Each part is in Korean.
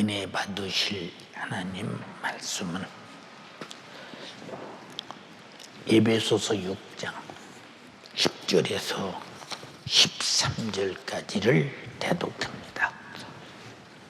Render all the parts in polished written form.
은혜 받으실 하나님 말씀은 에베소서 6장 10절에서 13절까지를 대독합니다.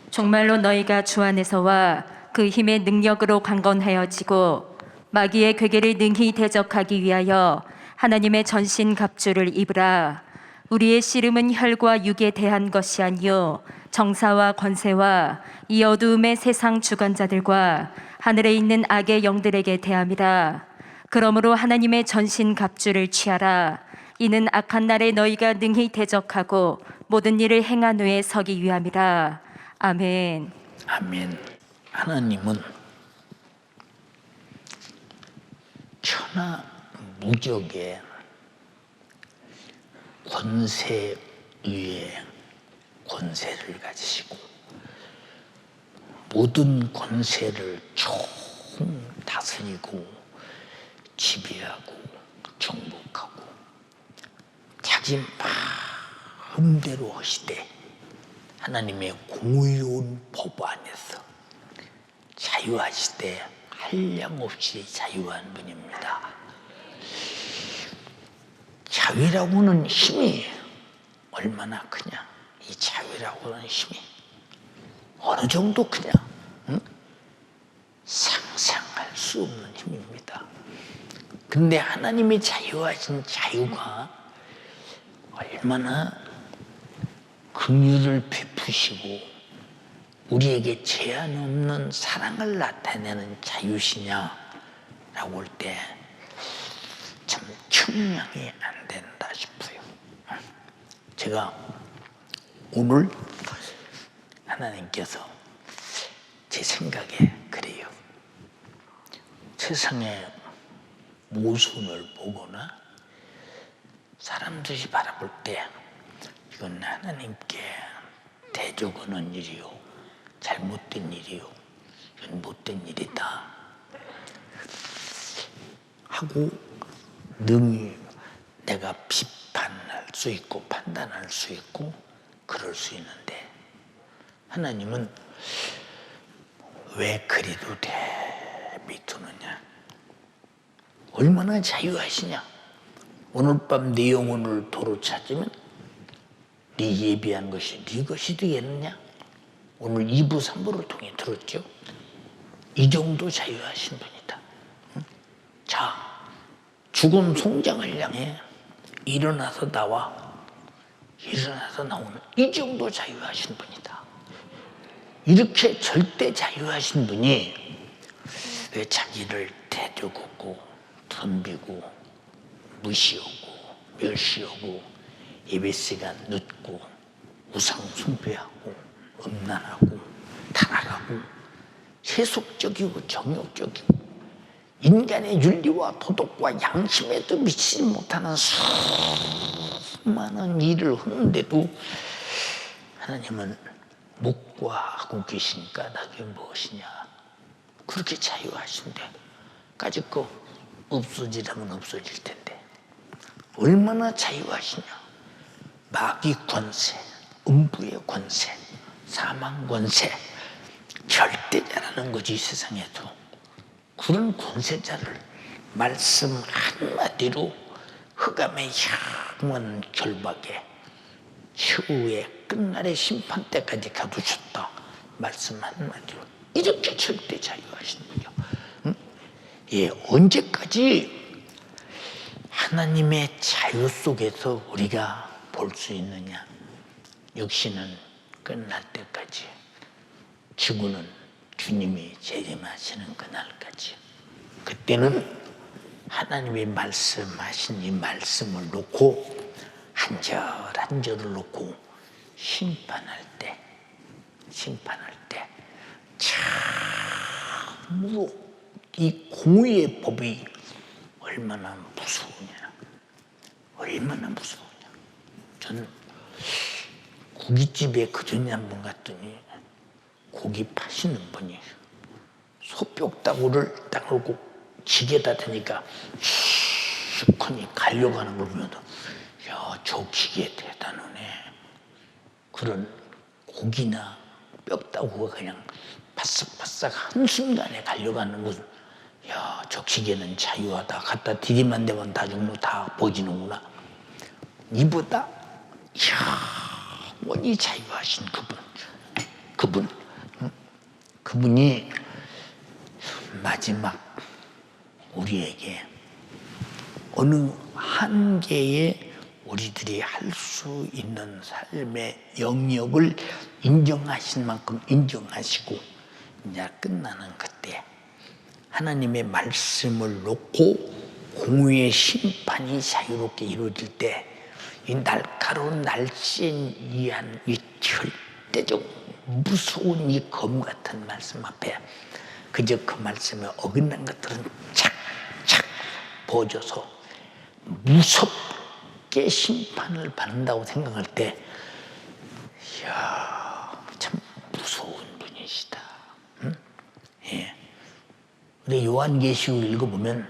정말로 너희가 주 안에서와 그 힘의 능력으로 강건하여지고 마귀의 괴계를 능히 대적하기 위하여 하나님의 전신 갑주를 입으라. 우리의 씨름은 혈과 육에 대한 것이 아니요 정사와 권세와 이 어두움의 세상 주관자들과 하늘에 있는 악의 영들에게 대함이라. 그러므로 하나님의 전신 갑주를 취하라. 이는 악한 날에 너희가 능히 대적하고 모든 일을 행한 후에 서기 위함이라. 아멘. 아멘. 하나님은 천하 무적의 권세 위에 권세를 가지시고 모든 권세를 총 다스리고 지배하고 정복하고 자기 마음대로 하시되 하나님의 공의로운 법 안에서 자유하시되 한량없이 자유한 분입니다. 자유라고는 힘이 얼마나 크냐? 이 자유라고 하는 힘이 어느 정도 크냐? 상상할 수 없는 힘입니다. 근데 하나님이 자유하신 자유가 얼마나 긍휼을 베푸시고 우리에게 제한 없는 사랑을 나타내는 자유시냐라고 할 때 참 측량이 안 된다 싶어요. 제가 오늘 하나님께서 제 생각에 그래요. 세상의 모순을 보거나 사람들이 바라볼 때 이건 하나님께 대적하는 일이요, 잘못된 일이요, 이건 못된 일이다 하고 능히 내가 비판할 수 있고 판단할 수 있고 그럴 수 있는데 하나님은 왜 그리도 돼 미투느냐? 얼마나 자유하시냐? 오늘 밤 네 영혼을 도로 찾으면 네 예비한 것이 네 것이 되겠느냐? 오늘 2부 3부를 통해 들었죠? 이 정도 자유하신 분이다. 자, 죽은 송장을 향해 일어나서 나오는 이 정도 자유하신 분이다. 이렇게 절대 자유하신 분이 왜 자기를 대적하고 덤비고 무시하고 멸시하고 예배시간 늦고 우상 숭배하고 음란하고 타락하고 세속적이고 정욕적이고 인간의 윤리와 도덕과 양심에도 미치지 못하는 수많은 일을 하는데도 하나님은 묵과하고 계시니까 나중에 무엇이냐? 그렇게 자유하신데 까짓 거 없어지라면 없어질 텐데 얼마나 자유하시냐? 마귀 권세, 음부의 권세, 사망 권세, 절대자라는 거지 세상에도. 그런 권세자를 말씀 한마디로 흑암의 향한 결박에 최후의 끝날의 심판 때까지 가두셨다. 말씀 한마디로 이렇게 절대 자유하신 분이요. 예, 언제까지 하나님의 자유 속에서 우리가 볼 수 있느냐? 육신은 끝날 때까지, 지구는 주님이 재림하시는 그날까지. 그때는 하나님이 말씀하신 이 말씀을 놓고 한 절 한 절을 놓고 심판할 때 참으로 이 공의의 법이 얼마나 무서우냐. 저는 고깃집에 그전에 한번 갔더니 고기 파시는 분이 소뼈다구를 딱 놓고 기계다 대니까 시커니 갈려가는 걸 보면서 야, 저 기계 대단하네. 그런 고기나 뼈다구가 그냥 바싹바싹 한순간에 갈려가는 것은, 야, 저 기계는 자유하다. 갖다 디디만 대면 다 죽는 다 보지는구나. 이보다 영원히 자유하신 그분이 마지막 우리에게 어느 한계에 우리들이 할 수 있는 삶의 영역을 인정하신 만큼 인정하시고 이제 끝나는 그때 하나님의 말씀을 놓고 공의의 심판이 자유롭게 이루어질 때 이 날카로운 날씨엔 이한 이 절대적 무서운 이 검 같은 말씀 앞에 그저 그 말씀에 어긋난 것들은 착착 버져서 무섭게 심판을 받는다고 생각할 때, 이야, 참 무서운 분이시다. 응? 예. 우리 요한계시록 읽어보면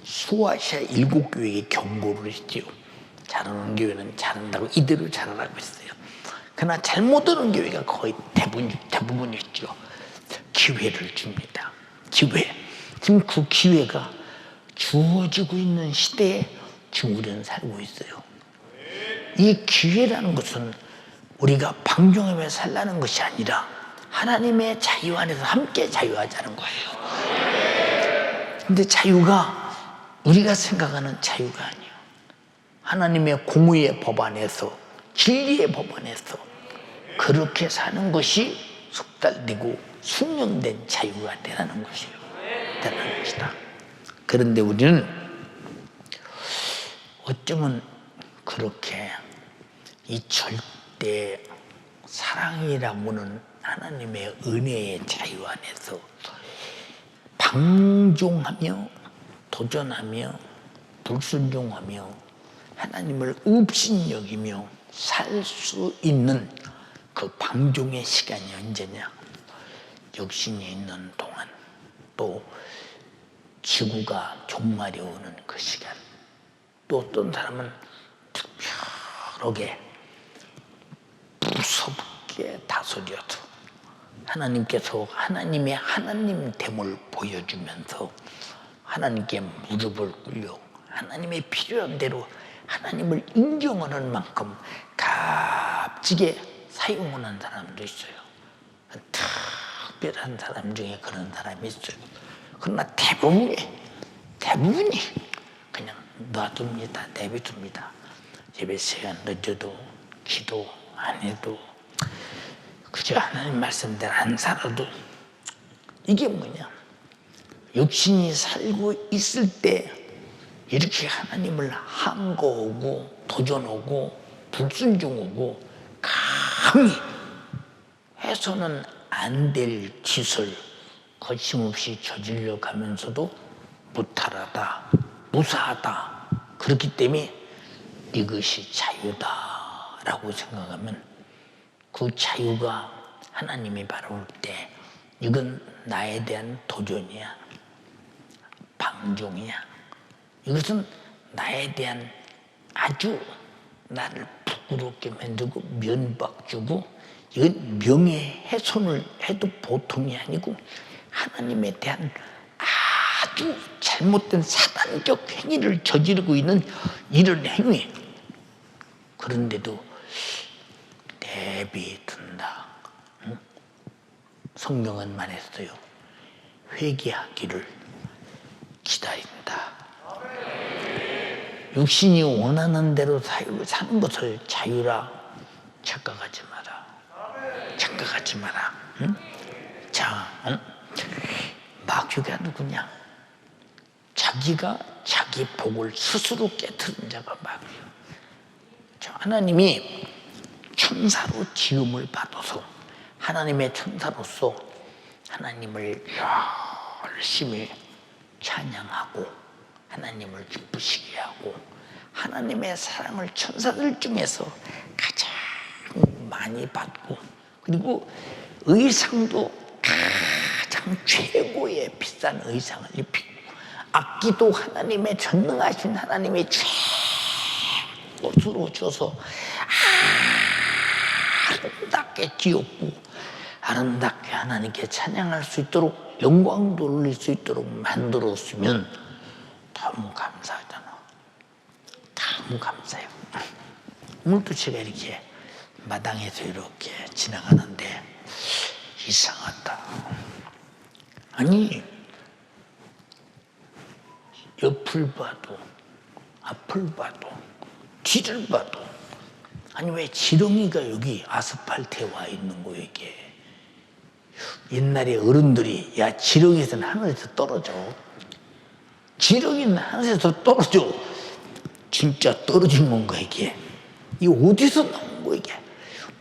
수아시아 7교회에 경고를 했지요. 잘하는 교회는 잘한다고 이대로 잘하라고 했어요. 그러나 잘못하는 교회가 거의 대부분이었죠. 기회를 줍니다. 기회. 지금 그 기회가 주어지고 있는 시대에 지금 우리는 살고 있어요. 이 기회라는 것은 우리가 방종하며 살라는 것이 아니라 하나님의 자유 안에서 함께 자유하자는 거예요. 근데 자유가 우리가 생각하는 자유가 아니에요. 하나님의 공의의 법 안에서, 진리의 법 안에서 그렇게 사는 것이 숙달되고 숙련된 자유가 되라는 것이에요. 되라는 것이다. 그런데 우리는 어쩌면 그렇게 이 절대 사랑이라고는 하나님의 은혜의 자유 안에서 방종하며 도전하며 불순종하며 하나님을 업신여기며 살 수 있는 그 방종의 시간이 언제냐? 육신이 있는 동안, 또 지구가 종말이 오는 그 시간, 또 어떤 사람은 특별하게 무섭게 다스려서 하나님께서 하나님의 하나님됨을 보여주면서 하나님께 무릎을 꿇려 하나님의 필요한 대로 하나님을 인정하는 만큼 값지게 사용하는 사람도 있어요. 특별한 사람 중에 그런 사람이 있어요. 그러나 대부분이 그냥 놔둡니다. 내비둡니다. 예배 시간 늦어도 기도 안 해도 그저 하나님 말씀대로 안 살아도 이게 뭐냐? 육신이 살고 있을 때 이렇게 하나님을 항거하고 도전하고 불순종하고 감히 해서는 안 될 짓을 거침없이 저질러 가면서도 무탈하다, 무사하다. 그렇기 때문에 이것이 자유다라고 생각하면 그 자유가 하나님이 바라볼 때 이건 나에 대한 도전이야, 방종이야. 이것은 나에 대한 아주 나를 부끄럽게 만들고 면박 주고 이건 명예훼손을 해도 보통이 아니고 하나님에 대한 아주 잘못된 사단적 행위를 저지르고 있는 이런 행위. 그런데도 내비둔다. 응? 성경은 말했어요. 회개하기를 기다린다. 육신이 원하는 대로 사는 것을 자유라 착각하지 마라. 착각하지 마라. 응? 자, 마귀가 누구냐? 자기가 자기 복을 스스로 깨트린 자가 마귀요. 자, 하나님이 천사로 지음을 받아서 하나님의 천사로서 하나님을 열심히 찬양하고 하나님을 기쁘시게 하고 하나님의 사랑을 천사들 중에서 가장 많이 받고 그리고 의상도 가장 최고의 비싼 의상을 입히고 악기도 하나님의 전능하신 하나님의 최고로 줘서 아름답게 지었고 아름답게 하나님께 찬양할 수 있도록 영광 돌릴 수 있도록 만들었으면 너무 감사하잖아. 너무 감사해요. 오늘도 제가 이렇게 마당에서 이렇게 지나가는데 이상하다. 아니 옆을 봐도 앞을 봐도 뒤를 봐도 아니 왜 지렁이가 여기 아스팔트에 와 있는 거예요 이게. 옛날에 어른들이 야 지렁이에서는 하늘에서 떨어져. 지렁이는 하늘에서 떨어져. 진짜 떨어진 건가 이게. 이 어디서 나온 거야 이게.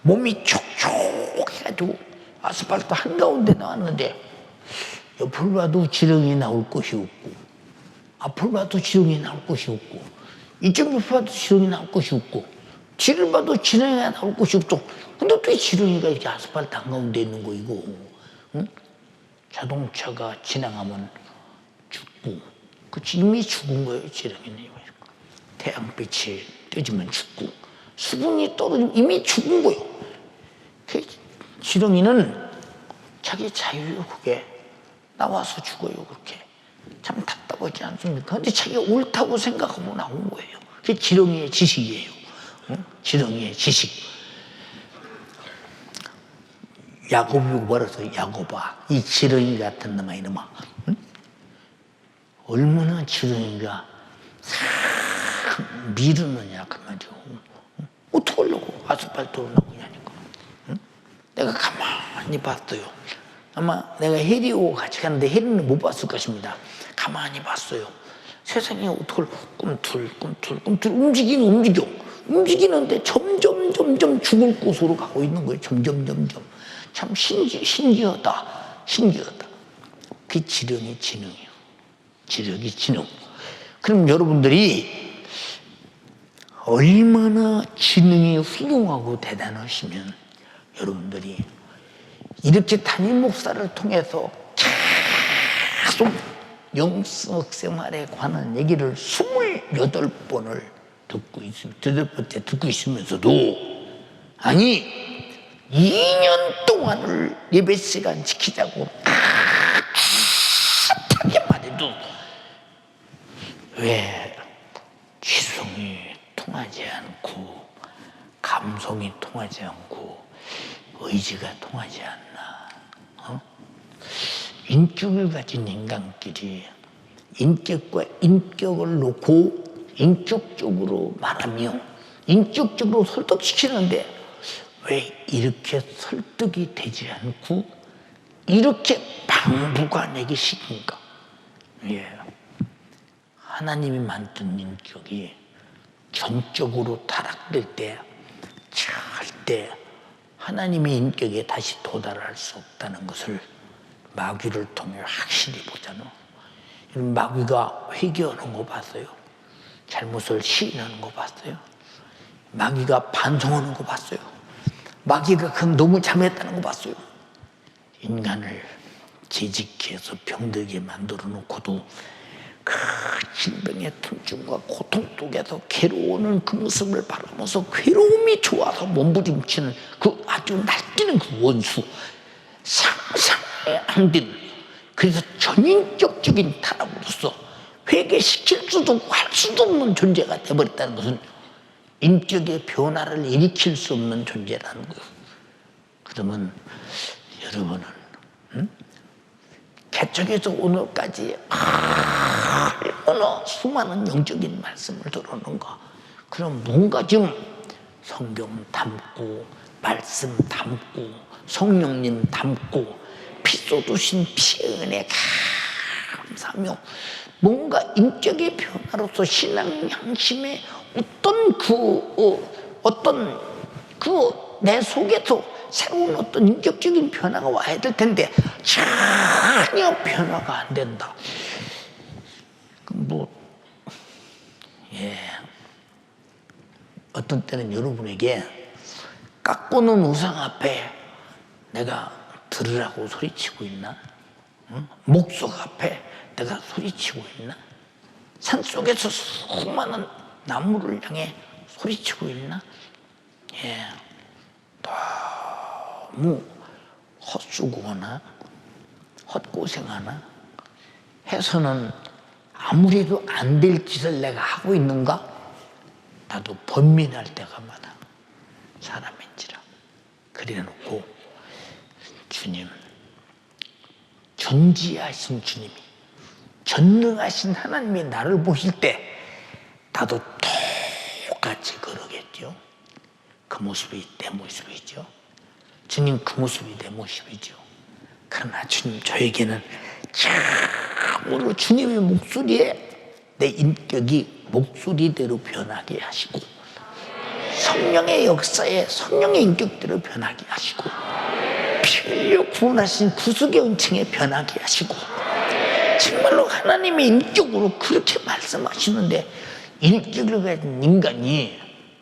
몸이 촉촉해가지고 아스팔트 한가운데 나왔는데 옆을 봐도 지렁이 나올 곳이 없고 앞을 봐도 지렁이 나올 곳이 없고 이쪽 옆을 봐도 지렁이 나올 곳이 없고 뒤를 봐도 지렁이가 나올 곳이 없어. 근데 어떻게 지렁이가 이렇게 아스팔트 한가운데 있는 거 이거. 응? 자동차가 지나가면 죽고 그치 이미 죽은 거예요 지렁이는. 태양빛이 뜨지면 죽고 수분이 떨어지면 이미 죽은 거예요. 그 지렁이는 자기 자유욕에 나와서 죽어요 그렇게. 참 답답하지 않습니까? 근데 자기가 옳다고 생각하고 나온 거예요. 그게 지렁이의 지식이에요. 응? 지렁이의 지식. 야곱이 말해서 야곱아 이 지렁이 같은 놈아 이놈아. 응? 얼마나 지렁이가 미루느냐 그 말이죠. 어떻게 하려고 아스팔트로 나오냐니까. 응? 내가 가만히 봤어요. 아마 내가 해리하고 같이 갔는데 해리는 못 봤을 것입니다. 가만히 봤어요. 세상에 어떻게 꿈틀 움직이는데 점점 죽을 곳으로 가고 있는 거예요. 점점 참 신기하다. 그게 지렁이 지능이에요. 지렁이 지능. 그럼 여러분들이 얼마나 지능이 훌륭하고 대단하시면 여러분들이 이렇게 담임 목사를 통해서 계속 영성 생활에 관한 얘기를 28번을 듣고 있으면 8번째 듣고 있으면서도 아니 2년 동안을 예배 시간 지키자고 하게 말해도 왜 지성이 통하지 않고 감성이 통하지 않고 의지가 통하지 않나. 인격을 가진 인간끼리 인격과 인격을 놓고 인격적으로 말하며 인격적으로 설득시키는데 왜 이렇게 설득이 되지 않고 이렇게 방부가 내기 싫은가. 예. 하나님이 만든 인격이 전적으로 타락될 때 절대 하나님의 인격에 다시 도달할 수 없다는 것을 마귀를 통해 확실히 보잖아. 마귀가 회개하는 거 봤어요? 잘못을 시인하는 거 봤어요? 마귀가 반성하는 거 봤어요? 마귀가 그럼 너무 잘못했다는 거 봤어요? 인간을 재직해서 병들게 만들어 놓고도 그 질병의 통증과 고통 속에서 괴로워하는 그 모습을 바라면서 괴로움이 좋아서 몸부림치는 그 아주 날뛰는 그 원수, 상상이 안 되는, 그래서 전인격적인 타락으로서 회개시킬 수도 없고 할 수도 없는 존재가 되어버렸다는 것은 인격의 변화를 일으킬 수 없는 존재라는 거예요. 그러면 여러분은 개척에서 오늘까지 얼마나 수많은 영적인 말씀을 들었는가. 그럼 뭔가 좀 성경 담고 말씀 담고 성령님 담고 피 쏟으신 피의 은혜 감사하며 뭔가 인격의 변화로서 신앙 양심의 어떤 내 속에서 새로운 어떤 인격적인 변화가 와야 될 텐데 전혀 변화가 안 된다. 어떤 때는 여러분에게 깎고는 우상 앞에 내가 들으라고 소리치고 있나? 응? 목석 앞에 내가 소리치고 있나? 산속에서 수많은 나무를 향해 소리치고 있나? 너무 헛수고하나 헛고생하나 해서는 아무래도 안 될 짓을 내가 하고 있는가? 나도 번민할 때가 많아. 사람인지라. 그래놓고 주님, 존귀하신 주님이, 전능하신 하나님이 나를 보실 때 나도 똑같이 그러겠죠. 그 모습이 내 모습이죠. 주님, 그 모습이 내 모습이죠. 그러나 주님, 저에게는 참으로 주님의 목소리에 내 인격이 목소리대로 변하게 하시고, 성령의 역사에 성령의 인격대로 변하게 하시고, 피 흘려 구원하신 구속의 은총에 변하게 하시고, 정말로 하나님의 인격으로 그렇게 말씀하시는데, 인격을 가진 인간이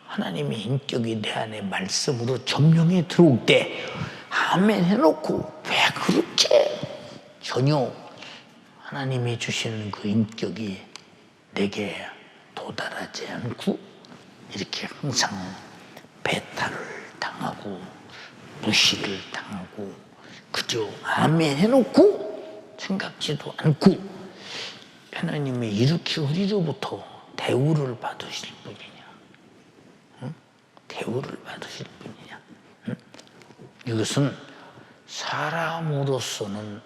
하나님의 인격이 내 안에 말씀으로 점령해 들어올 때 아멘 해놓고 왜 그렇게 전혀 하나님이 주시는 그 인격이 내게 도달하지 않고 이렇게 항상 배탈을 당하고 무시를 당하고 그저 아멘 해놓고 생각지도 않고 하나님이 이렇게 우리로부터 대우를 받으실 분이냐? 응? 대우를 받으실 분이냐? 응? 이것은 사람으로서는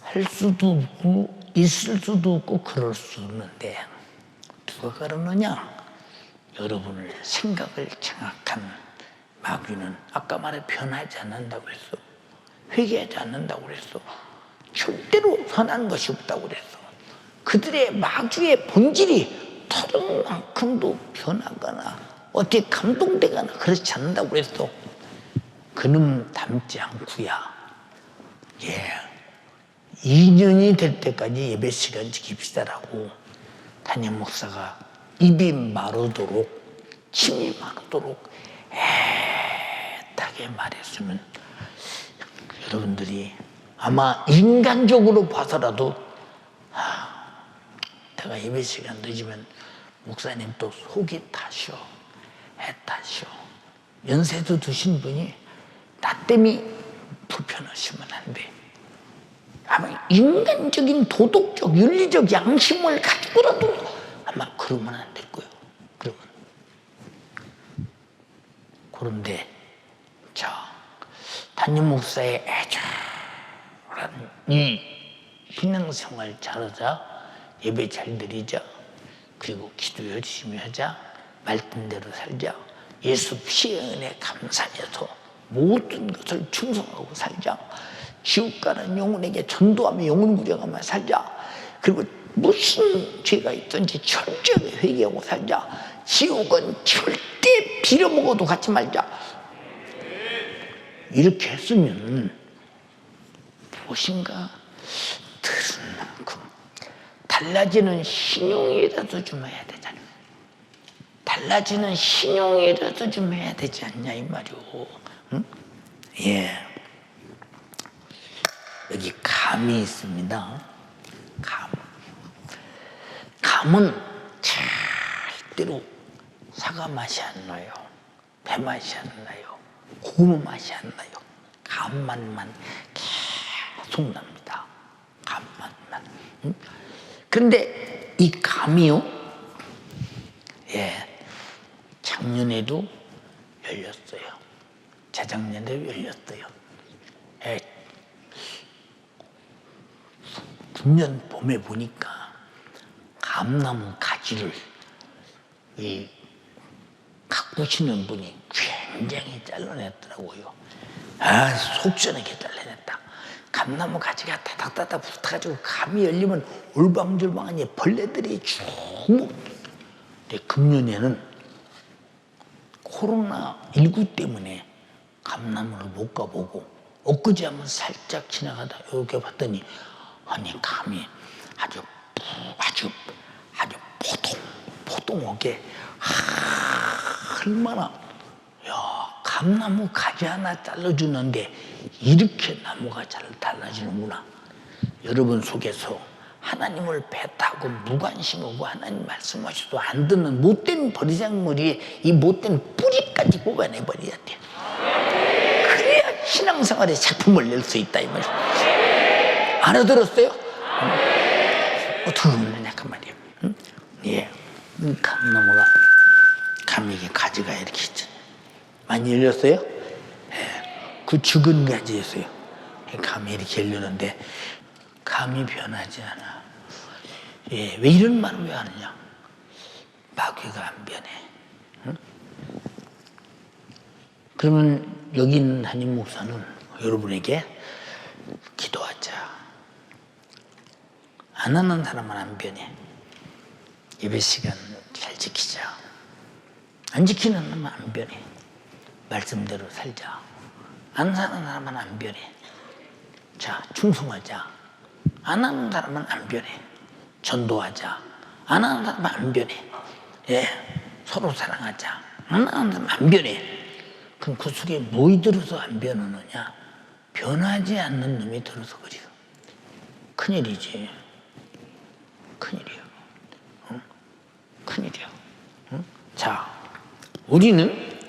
할 수도 없고 있을 수도 없고 그럴 수 없는데 누가 그러느냐? 여러분을 생각을 장악한 마귀는 아까 말해 변하지 않는다고 했어. 회개하지 않는다고 그랬어. 절대로 선한 것이 없다고 그랬어. 그들의 마귀의 본질이 털은만큼도 변하거나 어떻게 감동되거나 그렇지 않는다고 그랬어. 그놈 닮지 않고야. 예, 2년이 될 때까지 예배 시간 지킵시다라고 담임 목사가 입이 마르도록 침이 마르도록 애타게 말했으면 여러분들이 아마 인간적으로 봐서라도 내가 예배 시간 늦으면 목사님 또 속이 타셔, 애타셔. 연세도 드신 분이 나 때문에 불편하시면 안 돼. 아마 인간적인 도덕적 윤리적 양심을 가지고라도 아마 그러면 안 될 거예요. 그러면. 그런데 자, 담임 목사의 애절한 이 신앙생활 잘하자, 예배 잘 드리자, 그리고 기도 열심히 하자, 말씀대로 살자, 예수 피의 은혜 감사해서 모든 것을 충성하고 살자, 지옥 가는 영혼에게 전도하며 영혼 구정하며 살자, 그리고 무슨 죄가 있든지 철저하게 회개하고 살자, 지옥은 절대 빌어먹어도 갖지 말자. 이렇게 했으면 무엇인가 들은 만큼 달라지는 신용이라도 좀 해야 되잖아. 달라지는 신용이라도 좀 해야 되지 않냐 이 말이오. 응? 예. 여기 감이 있습니다. 감. 감은 절대로 사과 맛이 안 나요. 배 맛이 안 나요. 고구마 맛이 안 나요. 감맛만 계속 납니다. 감맛만. 응? 그런데 이 감이요, 예, 작년에도 열렸어요. 재작년에도 열렸어요. 예, 금년 봄에 보니까 감나무 가지를 이 가꾸시는 분이 굉장히 잘라냈더라고요. 아, 속 시원하게 잘라냈다. 감나무 가지가 다닥다닥 붙어가지고 감이 열리면 올방졸방하니 벌레들이 쭉. 근데 금년에는 코로나19 때문에 감나무를 못 가보고 엊그제 한번 살짝 지나가다 이렇게 봤더니 아니 감이 아주 포동하게 얼마나, 야, 감나무 가지 하나 잘라주는데 이렇게 나무가 잘 달라지는구나. 여러분 속에서 하나님을 배타고 무관심하고 하나님 말씀하셔도 안 듣는 못된 버리장머리에 이 못된 뿌리까지 뽑아내버려야 돼. 그래야 신앙생활의 작품을 낼 수 있다 이 말이에요. 알아들었어요? 어떻게 보면 약간 말이에요. 예, 감나무가 감이 이게 가지가 이렇게 있죠. 많이 열렸어요? 예, 그 죽은 가지였어요. 감이 이렇게 열리는데 감이 변하지 않아. 예, 왜 이런 말을 왜 하느냐? 마귀가 안 변해. 응? 그러면 여기 있는 한임 목사는 여러분에게 기도하자. 안 하는 사람은 안 변해. 예배 시간 잘 지키자. 안 지키는 사람은 안 변해. 말씀대로 살자. 안 사는 사람은 안 변해. 자, 충성하자. 안 하는 사람은 안 변해. 전도하자. 안 하는 사람은 안 변해. 예, 서로 사랑하자. 안 하는 사람은 안 변해. 그럼 그 속에 뭐이 들어서 안 변하느냐? 변하지 않는 놈이 들어서 그래요. 큰일이지. 큰일이야. 응? 큰일이야. 응? 자, 우리는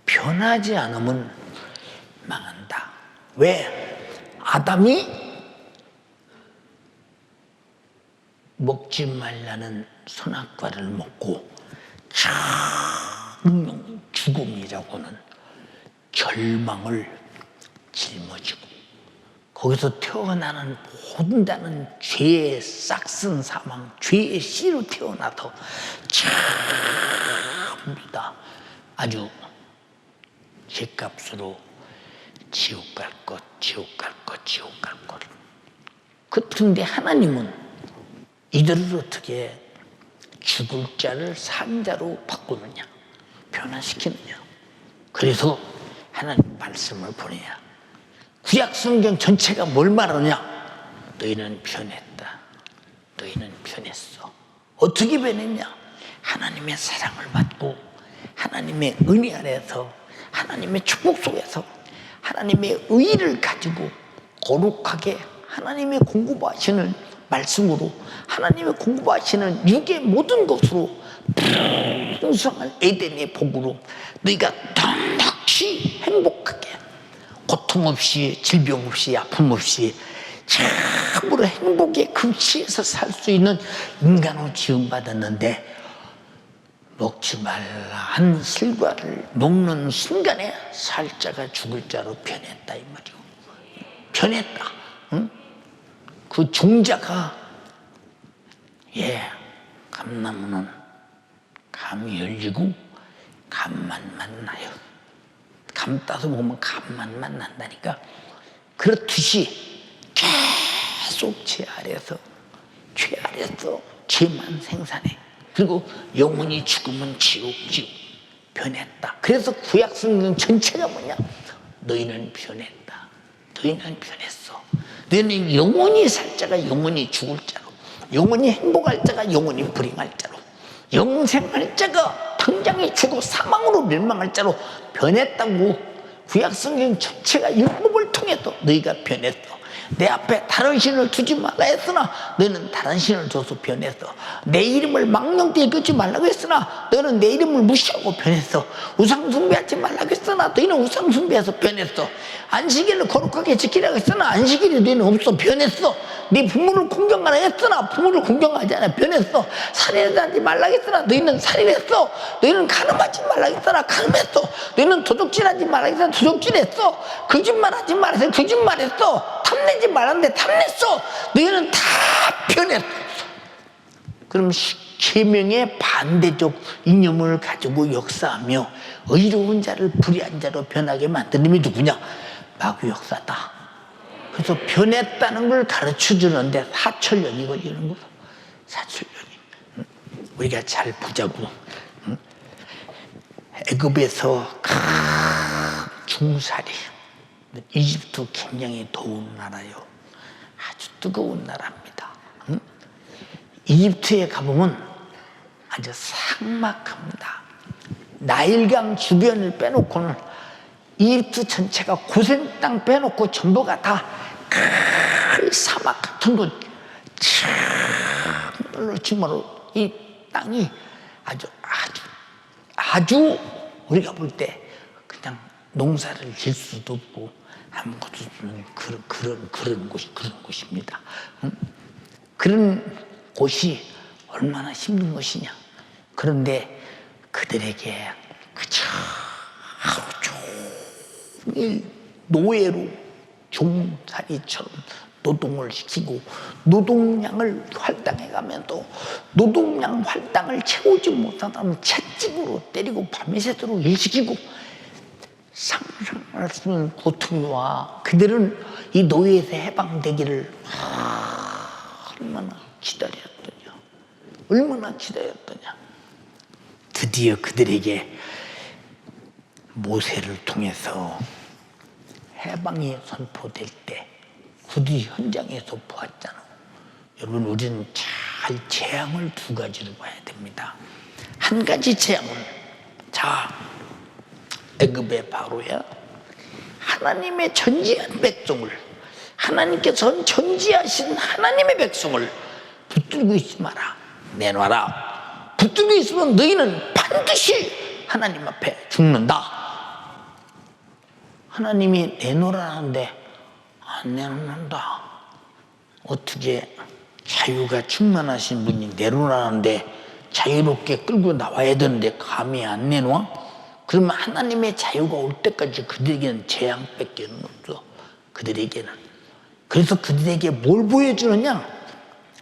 변하지 않으면 망한다. 왜? 아담이 먹지 말라는 선악과를 먹고 정령 죽음이라고는 절망을 짊어지고 거기서 태어나는 모든다는 죄의 싹슨 사망, 죄의 씨로 태어나서 전부 다 아주 죄값으로 지옥 갈 것, 지옥 갈 것, 지옥 갈 것. 그런데 하나님은 이들을 어떻게 죽을 자를 산 자로 바꾸느냐, 변화시키느냐. 그래서 하나님 말씀을 보내야. 구약 성경 전체가 뭘 말하냐? 너희는 변했다. 너희는 변했어. 어떻게 변했냐? 하나님의 사랑을 받고 하나님의 은혜 아래서 하나님의 축복 속에서 하나님의 의의를 가지고 거룩하게 하나님의 공급하시는 말씀으로 하나님의 공급하시는 육의 모든 것으로 풍성한 에덴의 복으로 너희가 넉넉히 행복하게 고통 없이 질병 없이 아픔 없이 참으로 행복의 근치에서 살 수 있는 인간으로 지음받았는데 먹지 말라 한 실과를 먹는 순간에 살자가 죽을 자로 변했다 이 말이오. 변했다. 응? 그 종자가 감나무는 감이 열리고 감만 만나요. 감 따서 먹으면 감만 만난다니까. 그렇듯이 계속 죄 아래서 죄만 생산해. 그리고 영혼이 죽으면 지옥 변했다. 그래서 구약 성경 전체가 뭐냐? 너희는 변했다. 너희는 변했어. 너희는 영원히 살 자가 영원히 죽을 자로, 영원히 행복할 자가 영원히 불행할 자로, 영생할 자가 당장에 죽어 사망으로 멸망할 자로 변했다고. 구약 성경 전체가 율법을 통해서 너희가 변했어. 내 앞에 다른 신을 두지 말라 했으나 너희는 다른 신을 둬서 변했어. 내 이름을 망령되이 끄지 말라고 했으나 너희는 내 이름을 무시하고 변했어. 우상 숭배하지 말라고 했으나 너희는 우상 숭배해서 변했어. 안식일을 거룩하게 지키라고 했으나 안식일이 너희는 없어 변했어. 네 부모를 공경하라 했으나 부모를 공경하지 않아 변했어. 살인하지 말라고 했으나 너희는 살인했어. 너희는 간음하지 말라고 했으나 간음했어. 너희는 도둑질하지 말라고 했으나 도둑질했어. 거짓말하지 말라고 했으나 거짓말했어. 탐내지 말았는데 탐냈어. 너희는 다 변했어. 그럼 계명의 반대적 이념을 가지고 역사하며 의로운 자를 불의한 자로 변하게 만드는 놈이 누구냐? 마귀 역사다. 그래서 변했다는 걸 가르쳐 주는데 4천년이 걸리는 거야. 4천년이. 우리가 잘 보자고. 애굽에서 중살이. 이집트 굉장히 더운 나라요. 아주 뜨거운 나라입니다. 이집트에 가보면 아주 삭막합니다. 나일강 주변을 빼놓고는 이집트 전체가 고센 땅 빼놓고 전부가 다 사막 같은 곳, 정말로 이 땅이 아주 우리가 볼 때 그냥 농사를 질 수도 없고 아무것도 없는 그런 곳입니다. 그런 곳이 얼마나 힘든 것이냐. 그런데 그들에게 그저 하루 종일 노예로 종살이처럼 노동을 시키고 노동량을 할당해 가면 또 노동량 할당을 채우지 못하면 채찍으로 때리고 밤새도록 일시키고 상상할 수 없는 고통과 그들은 이 노예에서 해방되기를 얼마나 기다렸더냐. 얼마나 기다렸더냐. 드디어 그들에게 모세를 통해서 해방이 선포될 때 구디 현장에서 보았잖아. 여러분 우리는 잘 재앙을 두 가지로 봐야 됩니다. 한 가지 재앙은 자 애굽의 바로야 하나님의 전지한 백성을 하나님께서 전지하신 하나님의 백성을 붙들고 있지 마라. 내놔라. 붙들고 있으면 너희는 반드시 하나님 앞에 죽는다. 하나님이 내놓으라는데 안 내놓는다. 어떻게 자유가 충만하신 분이 내놓으라는데 자유롭게 끌고 나와야 되는데 감히 안 내놔? 그러면 하나님의 자유가 올 때까지 그들에게는 재앙밖에 없어. 그들에게는. 그래서 그들에게 뭘 보여주느냐?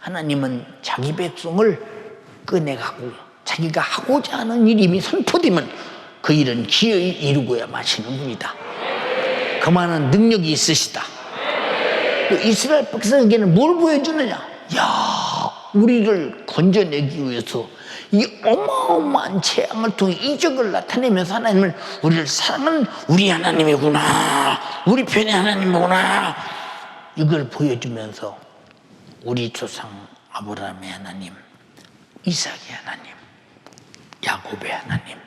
하나님은 자기 백성을 꺼내가고 자기가 하고자 하는 일이 이미 선포되면 그 일은 기어이 이루고야 마시는 분이다. 그만한 능력이 있으시다. 또 이스라엘 백성에게는 뭘 보여주느냐? 야, 우리를 건져내기 위해서 이 어마어마한 재앙을 통해 이적을 나타내면서 하나님은 우리를 사랑하는 우리 하나님이구나, 우리 편의 하나님이구나, 이걸 보여주면서 우리 조상 아브라함의 하나님, 이삭의 하나님, 야곱의 하나님,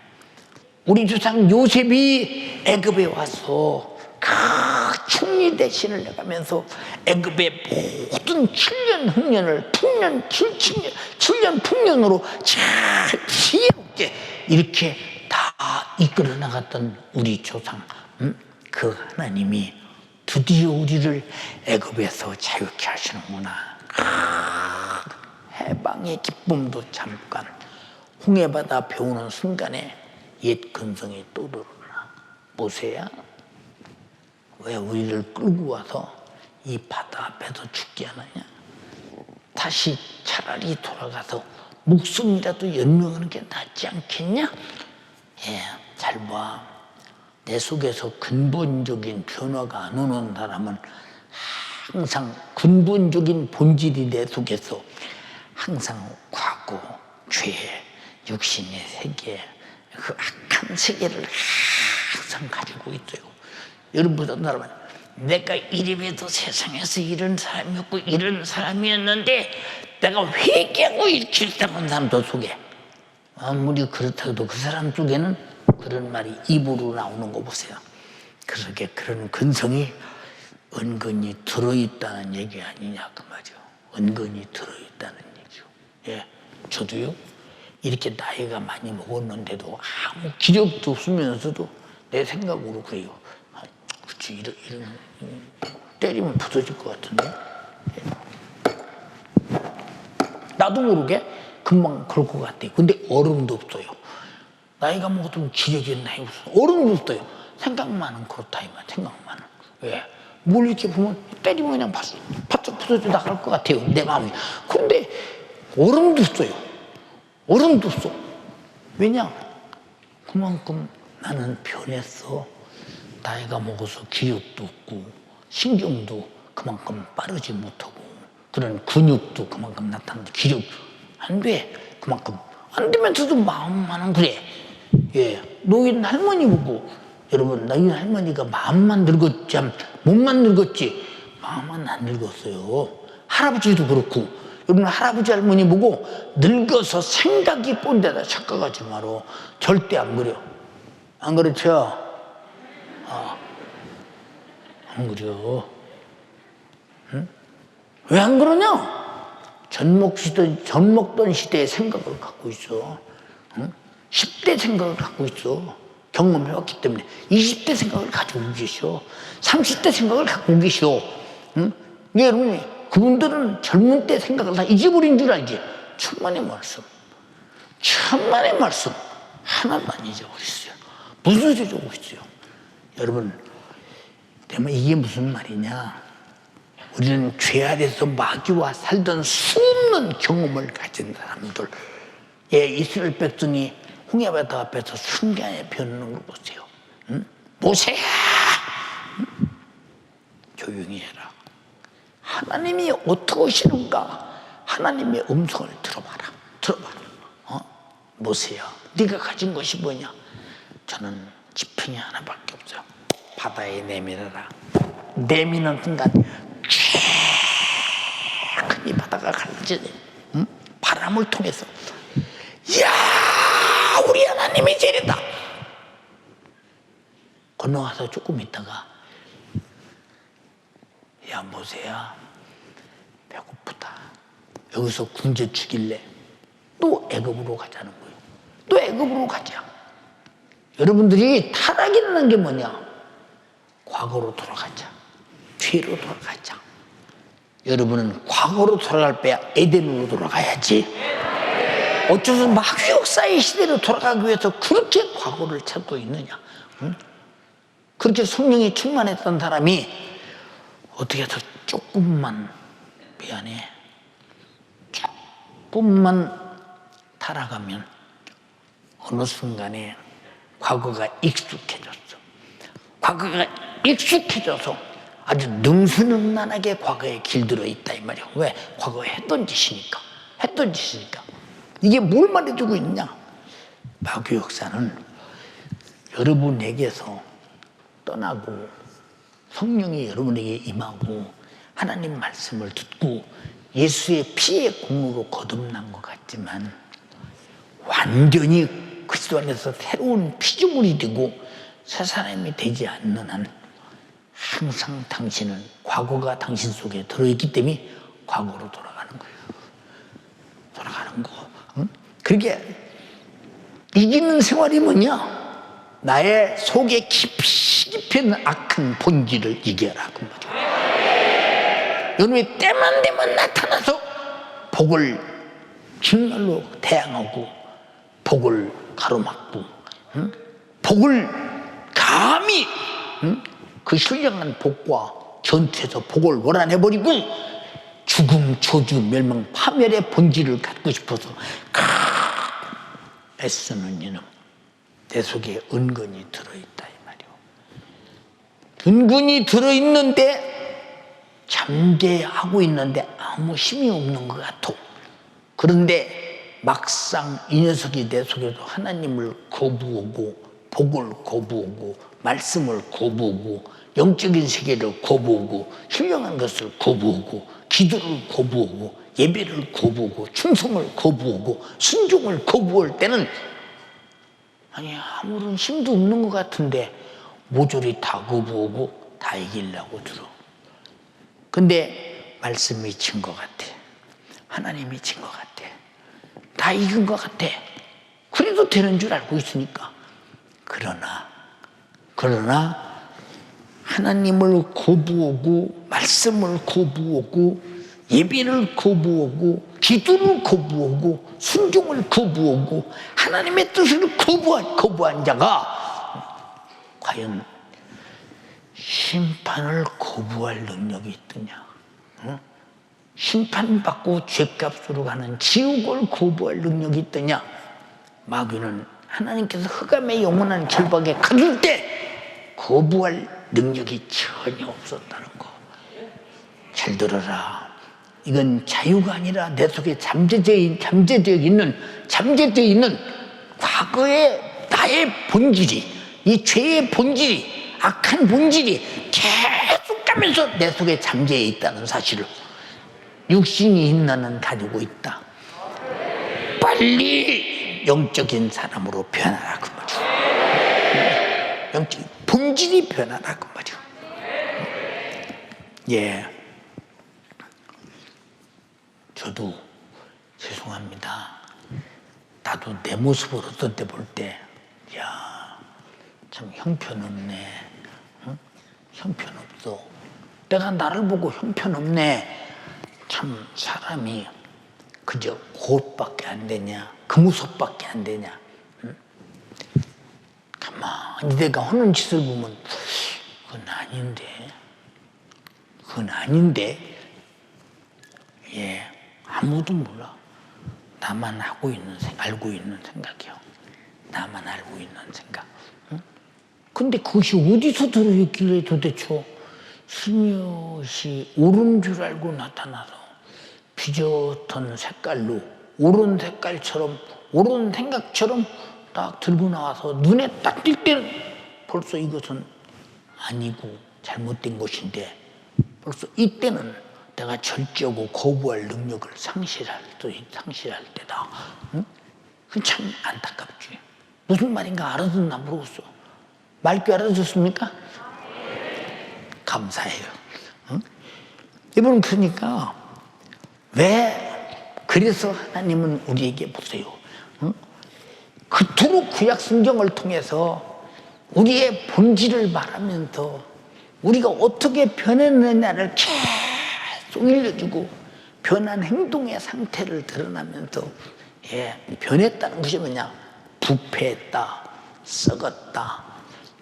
우리 조상 요셉이 애굽에 와서 그 충리 대신을 내가면서 애굽의 모든 7년 흉년을 7년 풍년으로 잘 지혜롭게 이렇게 다 이끌어 나갔던 우리 조상, 그 하나님이 드디어 우리를 애굽에서 자유케 하시는구나. 해방의 기쁨도 잠깐, 홍해바다 배우는 순간에 옛 근성이 떠오르나. 모세야, 왜 우리를 끌고 와서 이 바다 앞에서 죽게 하느냐? 다시 차라리 돌아가서 목숨이라도 연명하는 게 낫지 않겠냐? 예, 잘 봐. 내 속에서 근본적인 변화가 안 오는 사람은 항상 근본적인 본질이 내 속에서 항상 과거, 죄, 육신의 세계, 그 악한 세계를 항상 가지고 있어요. 여러분보다 사람은 내가 이름에도 세상에서 이런 사람이었고 이런 사람이었는데 내가 회개하고 이렇게 시작한 사람들 속에 아무리 그렇다고 해도 그 사람 속에는 그런 말이 입으로 나오는 거 보세요. 그러게 그런 근성이 은근히 들어있다는 얘기 아니냐 그 말이죠. 은근히 들어있다는 얘기죠. 예, 저도요 이렇게 나이가 많이 먹었는데도 아무 기력도 없으면서도 내 생각으로 그래요. 그치, 이런 때리면 부서질 것 같은데. 나도 모르게 금방 그럴 것 같아. 근데 얼음도 없어요. 나이가 먹어도 기력이 나이 없어. 얼음도 없어요. 생각만은 그렇다 이만. 생각만은. 왜? 뭘 이렇게 보면 때리면 그냥 바짝 부서져 나갈 것 같아요. 내 마음이. 근데 얼음도 없어요. 얼음도 없어. 왜냐? 그만큼 나는 변했어. 나이가 먹어서 기력도 없고 신경도 그만큼 빠르지 못하고 그런 근육도 그만큼 나타나는데 기력 안 돼. 그만큼 안 되면서도 마음만은 그래. 예, 노인 할머니 보고 여러분 노인 할머니가 마음만 늙었지 몸만 늙었지 마음은 안 늙었어요. 할아버지도 그렇고 여러분 할아버지 할머니 보고 늙어서 생각이 꼰대다 착각하지 마라. 절대 안 그려. 안 그렇죠? 안 그려. 응? 왜 안 그러냐? 전먹던 시대의 생각을 갖고 있어. 응? 10대 생각을 갖고 있어. 경험해왔기 때문에 20대 생각을 가지고 계시오. 30대 생각을 갖고 계시오. 응? 여러분이 그분들은 젊은 때 생각을 다 잊어버린 줄 알지. 천만의 말씀. 천만의 말씀. 하나만 잊어버렸어요. 무슨 소리 하고 있어요. 여러분, 때문에 이게 무슨 말이냐. 우리는 죄 아래서 마귀와 살던 수없는 경험을 가진 사람들. 예, 이스라엘 백성이 홍해바다 앞에서 순간에 변하는 걸 보세요. 응? 모세야! 응? 조용히 해라. 하나님이 어떻게 오시는가? 하나님의 음성을 들어봐라. 들어봐라. 모세야, 네가 가진 것이 뭐냐? 저는 지팡이 하나밖에 없어요. 바다에 내밀어라. 내미는 순간 쫙 이 바다가 갈라지네. 응? 바람을 통해서 이야, 우리 하나님이 제리다. 건너가서 조금 있다가 야, 모세야, 배고프다. 여기서 굶겨 죽일래? 또 애굽으로 가자는 거예요. 또 애굽으로 가자. 여러분들이 타락이라는 게 뭐냐? 과거로 돌아가자. 죄로 돌아가자. 여러분은 과거로 돌아갈 때야 에덴으로 돌아가야지. 어쩌서 마귀 역사의 시대로 돌아가기 위해서 그렇게 과거를 찾고 있느냐? 응? 그렇게 성령이 충만했던 사람이 어떻게 더 조금만, 미안해, 조금만 타락하면 어느 순간에 과거가 익숙해졌어. 과거가 익숙해져서 아주 능수능란하게 과거에 길들어 있다 이 말이야. 왜? 과거에 했던 짓이니까. 했던 짓이니까. 이게 뭘 말해주고 있냐? 마귀 역사는 여러분에게서 떠나고 성령이 여러분에게 임하고 하나님 말씀을 듣고 예수의 피의 공로로 거듭난 것 같지만 완전히 그리스도 안에서 새로운 피조물이 되고 새 사람이 되지 않는 한 항상 당신은 과거가 당신 속에 들어있기 때문에 과거로 돌아가는 거예요. 돌아가는 거. 응? 그게 이기는 생활이 뭐냐? 나의 속에 깊이 있는 악한 본질을 이겨라. 그 말이야. 여러분이 때만 되면 나타나서 복을 정말로 대항하고 복을 가로막고, 응? 복을 감히, 응? 그 신령한 복과 전투에서 복을 몰아내버리고 죽음, 저주, 멸망, 파멸의 본질을 갖고 싶어서 애쓰는 이놈. 내 속에 은근히 들어있다 이 말이오. 은근히 들어있는데 잠재하고 있는데 아무 힘이 없는 것 같아. 그런데 막상 이 녀석이 내 속에서 하나님을 거부하고 복을 거부하고 말씀을 거부하고 영적인 세계를 거부하고 훌륭한 것을 거부하고 기도를 거부하고 예배를 거부하고 충성을 거부하고 순종을 거부할 때는 아니 아무런 힘도 없는 것 같은데 모조리 다 거부하고 다 이기려고 들어. 근데 말씀이 진 것 같아. 하나님이 진 것 같아. 다 이긴 것 같아. 그래도 되는 줄 알고 있으니까. 그러나 하나님을 거부하고 말씀을 거부하고 예배를 거부하고 기도를 거부하고 순종을 거부하고 하나님의 뜻을 거부한 자가 과연 심판을 거부할 능력이 있더냐? 응? 심판받고 죗값으로 가는 지옥을 거부할 능력이 있더냐? 마귀는 하나님께서 흑암의 영원한 절박에 가둘 때 거부할 능력이 전혀 없었다는 거. 잘 들어라. 이건 자유가 아니라 내 속에 잠재되어 있는 과거의 나의 본질이, 이 죄의 본질이, 악한 본질이 계속 가면서 내 속에 잠재해 있다는 사실을 육신이 있는 가지고 있다. 빨리 영적인 사람으로 변하라 그 말이야. 영적인 본질이 변하라 그 말이야. 예. 저도 죄송합니다. 나도 내 모습을 어떤 때 볼 때, 야, 참 형편없네. 응? 형편없어. 내가 나를 보고 형편없네. 참 사람이 그저 그것밖에 안 되냐, 금우석밖에 안 되냐. 응? 가만히 내가 하는 짓을 보면 그건 아닌데, 예, 아무도 몰라. 나만 알고 있는 생각이요. 나만 알고 있는 생각. 응? 근데 그것이 어디서 들어있길래 도대체 스며시 옳은 줄 알고 나타나서 비젓한 색깔로 옳은 색깔처럼 옳은 생각처럼 딱 들고 나와서 눈에 딱 띌 때는 벌써 이것은 아니고 잘못된 것인데 벌써 이때는 내가 절제하고 거부할 능력을 상실할 때다. 응? 그건 참 안타깝지. 무슨 말인가 알아듣나 모르겠어. 말귀 알아듣습니까? 감사해요. 응? 이분 그러니까 그래서 하나님은 우리에게 보세요. 응? 그토록 구약 성경을 통해서 우리의 본질을 말하면서 우리가 어떻게 변했느냐를 계속 일러주고 변한 행동의 상태를 드러나면서 변했다는 것이 뭐냐? 부패했다, 썩었다.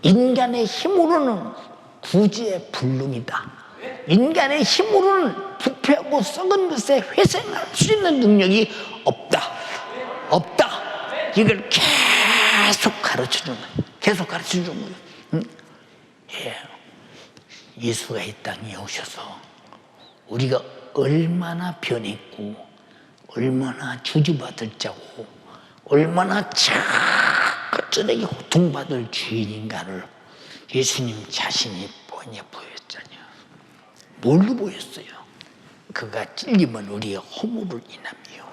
인간의 힘으로는 구제불능이다. 인간의 힘으로는 부패하고 썩은 것에 회생할 수 있는 능력이 없다. 이걸 계속 가르쳐주는 거예요. 응? 예수가 이 땅에 오셔서 우리가 얼마나 변했고 얼마나 저주받을 자고 얼마나 쩌레기 고통받을 주인인가를 예수님 자신이 뻔히 보였잖아요. 뭘로 보였어요? 그가 찔리면 우리의 허물을 인함이요.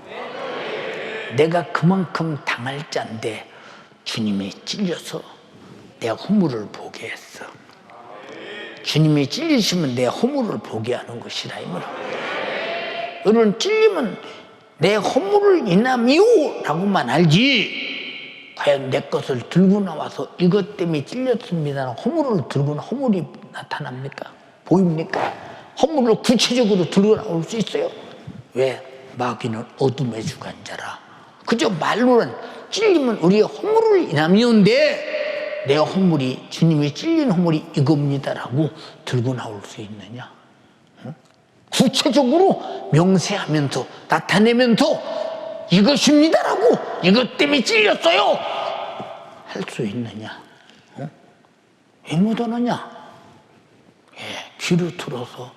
내가 그만큼 당할 자인데 주님이 찔려서 내 허물을 보게 했어. 주님이 찔리시면 내 허물을 보게 하는 것이라 이 말이야. 너는 찔리면 내 허물을 인함이요 라고만 알지, 과연 내 것을 들고 나와서 이것 때문에 찔렸습니다는 허물을 들고 허물이 나타납니까? 보입니까? 허물을 구체적으로 들고 나올 수 있어요? 왜? 마귀는 어둠의 주관자라. 그저 말로는 찔리면 우리의 허물을 인함이온데 내 허물이 주님이 찔린 허물이 이겁니다라고 들고 나올 수 있느냐? 응? 구체적으로 명세하면서 나타내면서 이것입니다라고 이것 때문에 찔렸어요 할 수 있느냐? 응? 왜 못하느냐? 귀로 들어서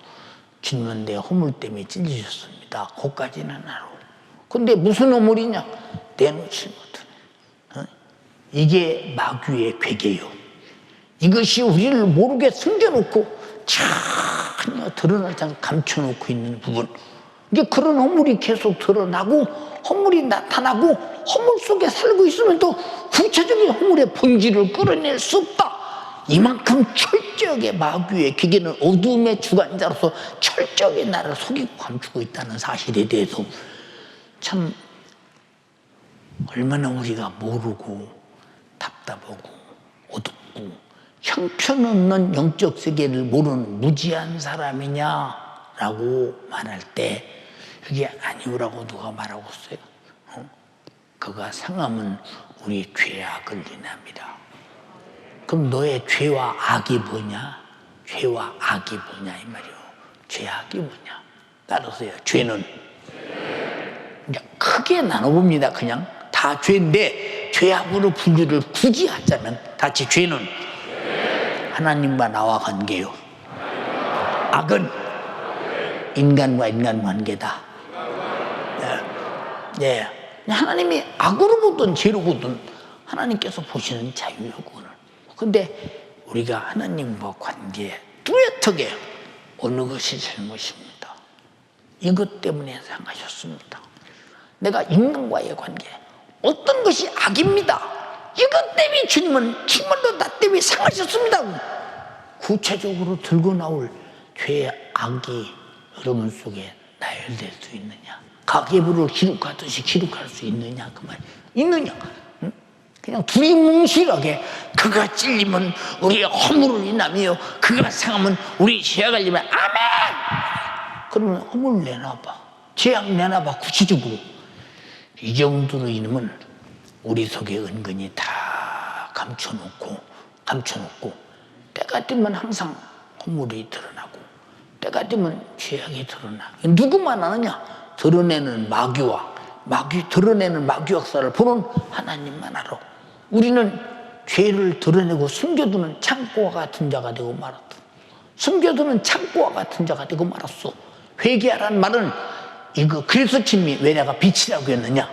주님은 내 허물 때문에 찔리셨습니다. 거기까지는 알아. 근데 무슨 허물이냐? 내놓지 못하네. 이게 마귀의 괴계요. 이것이 우리를 모르게 숨겨놓고 전혀 드러나지 않고 감춰놓고 있는 부분. 이게 그런 허물이 계속 드러나고 허물이 나타나고 허물 속에 살고 있으면 또 구체적인 허물의 본질을 끌어낼 수 없다. 이만큼 철저하게 마귀의 기계는 어둠의 주관자로서 철저하게 나를 속이고 감추고 있다는 사실에 대해서 참 얼마나 우리가 모르고 답답하고 어둡고 형편없는 영적 세계를 모르는 무지한 사람이냐라고 말할 때 그게 아니오라고 누가 말하고 있어요? 그가 상함은 우리 죄악을 인합니다. 그럼 너의 죄와 악이 뭐냐? 죄와 악이 뭐냐 이 말이요. 죄악이 뭐냐? 따라서요. 죄는 그냥 크게 나눠봅니다. 그냥 다 죄인데 죄악으로 분류를 굳이 하자면 다시 죄는 하나님과 나와 관계요. 악은 인간과 인간 관계다. 네. 하나님이 악으로 보든 죄로 보든 하나님께서 보시는 자유요. 그거는. 근데 우리가 하나님과 관계에 뚜렷하게 어느 것이 잘못입니다. 이것 때문에 상하셨습니다. 내가 인간과의 관계 어떤 것이 악입니다. 이것 때문에 주님은 정말로 나 때문에 상하셨습니다. 구체적으로 들고 나올 죄의 악이 여러분 속에 나열될 수 있느냐? 가계부를 기록하듯이 기록할 수 있느냐? 그 말 있느냐? 응? 그냥 두리뭉실하게 그가 찔리면 우리의 허물을 인하며 그가 상하면 우리 죄가 걸리면 아멘! 그러면 허물 내놔봐. 죄악 내놔봐. 구체적으로. 이 정도로 이놈은 우리 속에 은근히 다 감춰놓고 때가 되면 항상 허물이 드러나고 때가 되면 죄악이 드러나. 누구만 아느냐? 드러내는 마귀 역사를 보는 하나님만 알아. 우리는 죄를 드러내고 숨겨두는 창고와 같은 자가 되고 말았다. 숨겨두는 창고와 같은 자가 되고 말았어. 회개하라는 말은 이거 그래서 주님이 왜 내가 빛이라고 했느냐?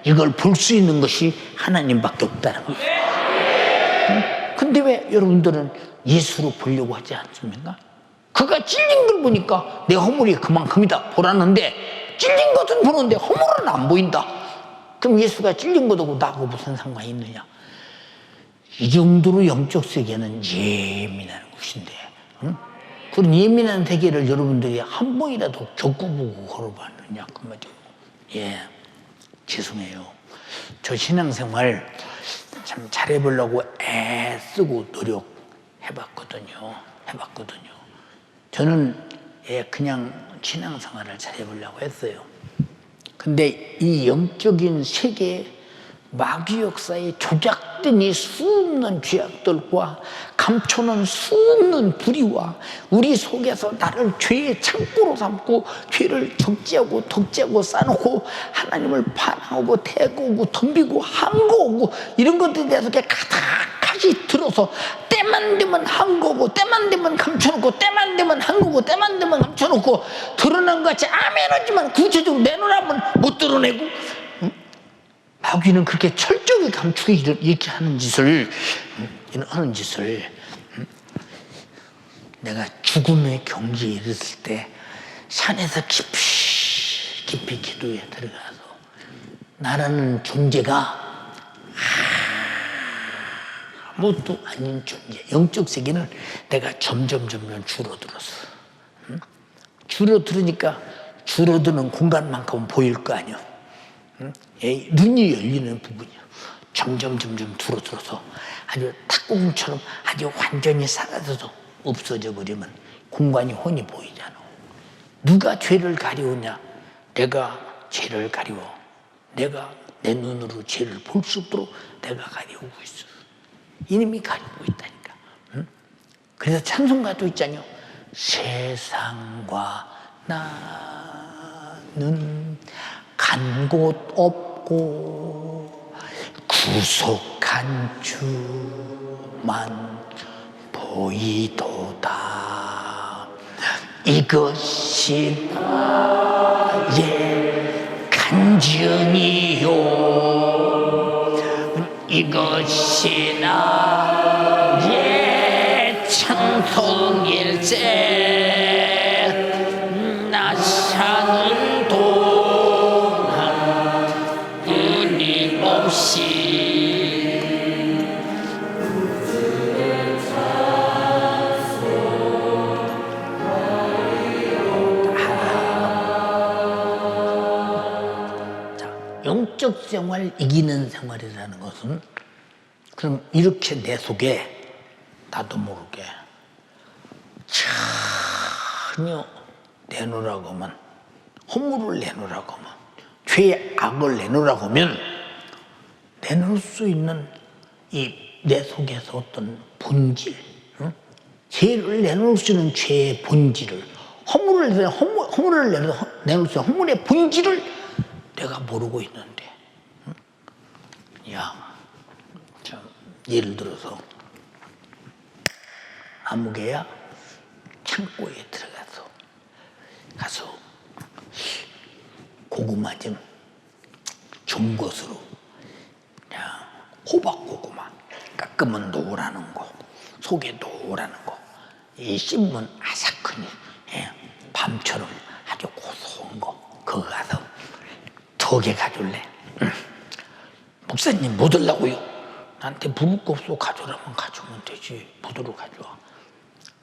이걸 볼 수 있는 것이 하나님밖에 없다는 거예요. 근데 왜 여러분들은 예수로 보려고 하지 않습니까? 그가 찔린 걸 보니까 내 허물이 그만큼이다 보라는데 찔린 것은 보는데 허물은 안 보인다. 그럼 예수가 찔린 것하고 나하고 무슨 상관이 있느냐? 이 정도로 영적 세계는 예민한 것인데, 그런 예민한 세계를 여러분들이 한 번이라도 겪어보고 걸어봤느냐 그 말이죠. 예, 죄송해요. 저 신앙생활 참 잘해보려고 애쓰고 노력해봤거든요. 저는 그냥 신앙생활을 잘해보려고 했어요. 근데 이 영적인 세계에 마귀 역사에 조작된 이 수없는 죄악들과 감춰놓은 수없는 불의와 우리 속에서 나를 죄의 창고로 삼고 죄를 덕지하고 쌓아놓고 하나님을 반항하고 대고하고 덤비고 항거하고 이런 것들에 대해서 이렇게 가득하게 들어서 때만 되면 항거고 때만 되면 감춰놓고 때만 되면 항거고 때만 되면 감춰놓고 드러난 것 같이 아멘하지만 구체적으로 내놓으라면 못 드러내고 마귀는 그렇게 철저히 감추게 이렇게 하는 짓을 내가 죽음의 경지에 이르렀을 때 산에서 깊이 기도에 들어가서 나라는 존재가 아무것도 아닌 존재, 영적 세계는 내가 점점 줄어들었어. 줄어들으니까 줄어드는 공간만큼은 보일 거 아니야. 눈이 열리는 부분이야. 점점 줄어들어서 아주 탁구공처럼 아주 완전히 사라져서 없어져 버리면 공간이 훤히 보이잖아. 누가 죄를 가리우냐? 내가 죄를 가리워. 내가 내 눈으로 죄를 볼 수 없도록 내가 가리우고 있어. 이놈이 가리우고 있다니까. 그래서 찬송가도 있잖아요. 세상과 나는 간 곳 없고 구속한 주만 보이도다. 이것이 나의 간증이요, 이것이 나의 찬송일세. 나 사는 동안 끊임없이 영적 생활, 이기는 생활이라는 것은 그럼 이렇게 내 속에 나도 모르게 전혀 내놓으라고 하면, 허물을 내놓으라고 하면, 죄의 악을 내놓으라고 하면 내놓을 수 있는 이 내 속에서 어떤 본질, 죄를 내놓을 수 있는 죄의 본질을, 허물을 내놓을 수 있는 허물의 본질을 내가 모르고 있는데, 참, 예를 들어서 아무개야 창고에 가서 고구마 좀 좋은 것으로, 호박 고구마 깎으면 노라는 거, 속에 노라는 거, 이 씹으면 아삭하니 밤처럼 아주 고소한 거, 그거 가서 2개 가줄래? 목사님 뭐 들라고요? 나한테 부를 거 없어. 가져라면 가져오면 되지. 뭐들어 가져와.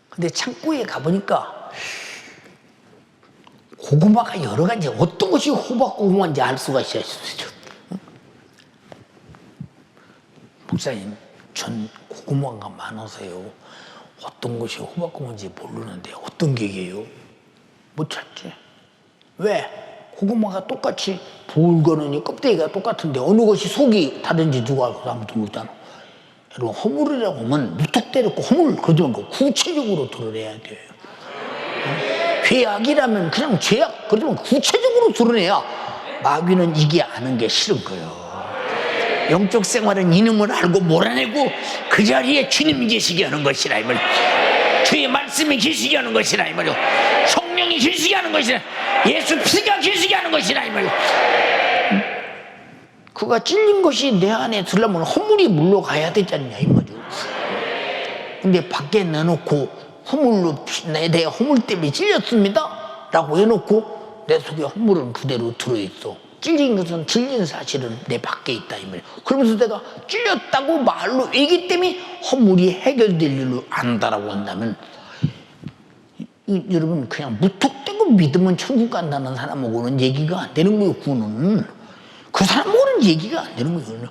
근데 창고에 가보니까 고구마가 여러 가지, 어떤 것이 호박 고구마인지 알 수가 있어요. 목사님, 전 고구마가 많아서요. 어떤 것이 호박고구마인지 모르는데 어떤 계기예요? 못 찾지. 왜? 고구마가 똑같이 붉거니 껍데기가 똑같은데 어느 것이 속이 다른지 누가 알고 아무도 모르잖아. 여러분, 허물이라고 하면 무턱대고 허물 그러지 말고 구체적으로 드러내야 돼요. 죄악이라면 그냥 죄악 그러지만 구체적으로 드러내야 마귀는 이게 아는 게 싫은 거예요. 영적 생활은 이놈을 알고 몰아내고 그 자리에 주님 계시게 하는 것이라 이 말이에요. 주의 말씀이 계시게 하는 것이라 이 말이에요. 성령이 계시게 하는 것이라, 예수 피가 계시게 하는 것이라 이 말이에요. 그가 찔린 것이 내 안에 들려면 허물이 물러가야 되지 않냐 이 말이에요. 근데 밖에 내놓고 허물로 내 허물 때문에 찔렸습니다 라고 해놓고 내 속에 허물은 그대로 들어있어. 찔린 것은 찔린 사실은 내 밖에 있다 이 말이에요. 그러면서 내가 찔렸다고 말로 얘기 때문에 허물이 해결될 일로 안다라고 한다면, 여러분, 그냥 무턱대고 믿으면 천국 간다는 사람하고는 얘기가 안 되는 거예요. 그거는 그 사람하고는 얘기가 안 되는 거예요.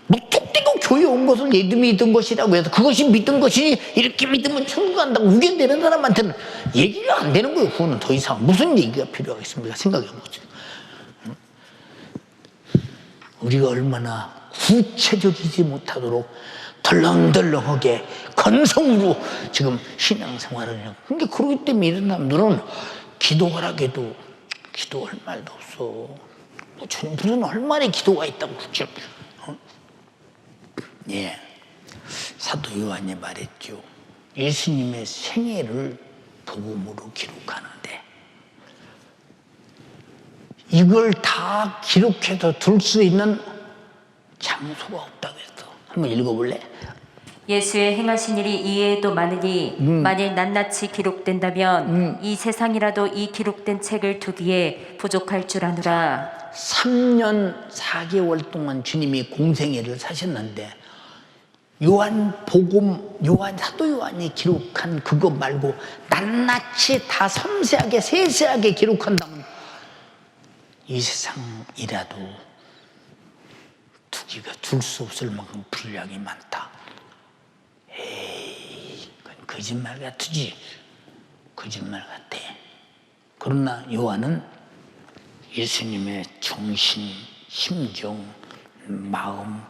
무턱대고 교회 온 것을 믿은 것이라고 해서 그것이 믿은 것이니 이렇게 믿으면 천국 간다고 우겨대는 사람한테는 얘기가 안 되는 거예요. 그거는 더 이상 무슨 얘기가 필요하겠습니까? 생각해 보세요. 우리가 얼마나 구체적이지 못하도록 덜렁덜렁하게 건성으로 지금 신앙생활을 해요. 그러니까 그러기 때문에 이런 사람들은 기도하라게도 기도할 말도 없어. 주님 무슨 할 말에 기도가 있다고 그러죠. 예, 사도 요한이 말했죠. 예수님의 생애를 복음으로 기록하는데 이걸 다 기록해서 둘 수 있는 장소가 없다고 했어. 한번 읽어볼래? 예수의 행하신 일이 이외에도 많으니 만일 낱낱이 기록된다면 이 세상이라도 이 기록된 책을 두기에 부족할 줄 아노라. 3년 4개월 동안 주님이 공생애를 사셨는데 사도 요한이 기록한 그거 말고 낱낱이 다 섬세하게 세세하게 기록한다면 이 세상이라도 두기가 둘 수 없을 만큼 분량이 많다. 에이, 그건 거짓말 같으지. 거짓말 같아. 그러나 요한은 예수님의 정신, 심정, 마음,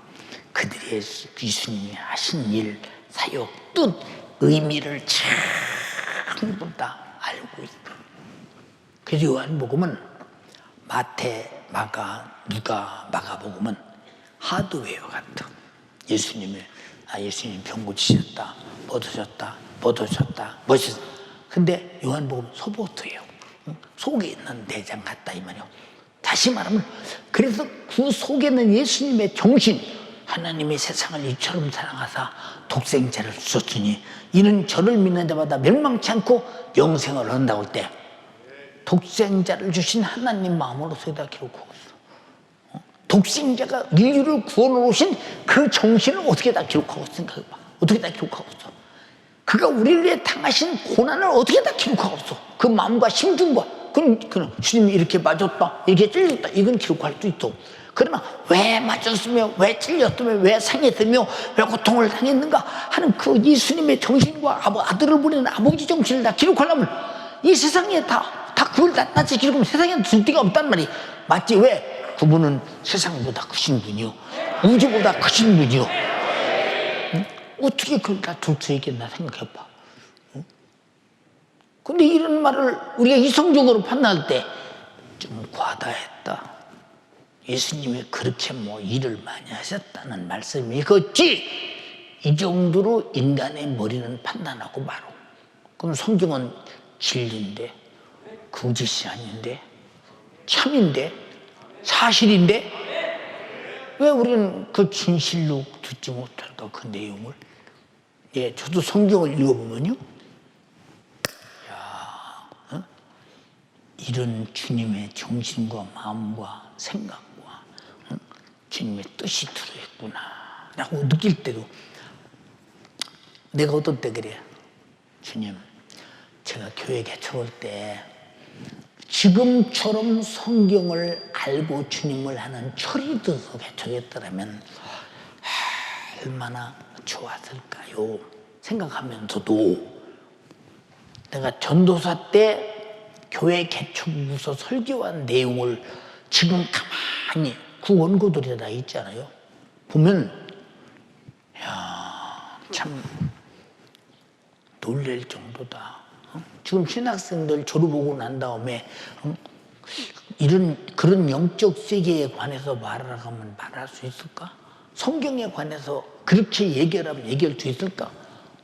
그들의 예수님이 하신 일, 사역, 뜻, 의미를 전부 다 알고 있다. 그래서 요한복음은 마태, 마가, 누가, 마가복음은 하드웨어 같아. 예수님 병 고치셨다, 얻으셨다, 멋있었다. 근데 요한복음 소보트예요. 속에 있는 대장 같다 이 말이에요. 다시 말하면 그래서 그 속에는 예수님의 정신, 하나님의 세상을 이처럼 사랑하사 독생자를 주셨으니 이는 저를 믿는 자마다 멸망치 않고 영생을 얻는다고 할 때 독생자를 주신 하나님 마음으로서 다 기록하고 있어. 독생자가 인류를 구원하신 그 정신을 어떻게 다 기록하고 있어? 생각해봐. 어떻게 다 기록하고 있어? 그가 우리를 위해 당하신 고난을 어떻게 다 기록하고 있어? 그 마음과 심중과 그럼 주님이 이렇게 맞았다, 이렇게 찔렸다, 이건 기록할 수 있어. 그러나 왜 맞았으며, 왜 찔렸으며, 왜 상했으며, 왜 고통을 당했는가 하는 그 예수님의 정신과 아들을 보내는 아버지 정신을 다 기록하려면 이 세상에 다 그걸 낱낱이 기록하면 세상에 둘 데가 없단 말이 맞지? 왜? 그분은 세상보다 크신 분이요, 우주보다 크신 분이요. 응? 어떻게 그걸 다 둘 수 있겠나 생각해봐. 응? 근데 이런 말을 우리가 이성적으로 판단할 때 좀 과다했다. 예수님이 그렇게 일을 많이 하셨다는 말씀이겠지. 이 정도로 인간의 머리는 판단하고 말어. 그럼 성경은 진리인데, 거짓이 아닌데, 참인데, 사실인데, 왜 우리는 그 진실로 듣지 못할까, 그 내용을? 예, 저도 성경을 읽어보면요. 이런 주님의 정신과 마음과 생각과 주님의 뜻이 들어있구나 라고 느낄 때도 내가 어떤 때 그래. 주님, 제가 교회 개척할 때 지금처럼 성경을 알고 주님을 하는 철이 들어서 개척했더라면 얼마나 좋았을까요? 생각하면서도 내가 전도사 때 교회 개척부서 설교한 내용을 지금 가만히 그 원고들이 다 있잖아요. 보면 참 놀랄 정도다. 지금 신학생들 졸업하고 난 다음에 그런 영적 세계에 관해서 말하라면 말할 수 있을까? 성경에 관해서 그렇게 얘기하라면 얘기할 수 있을까?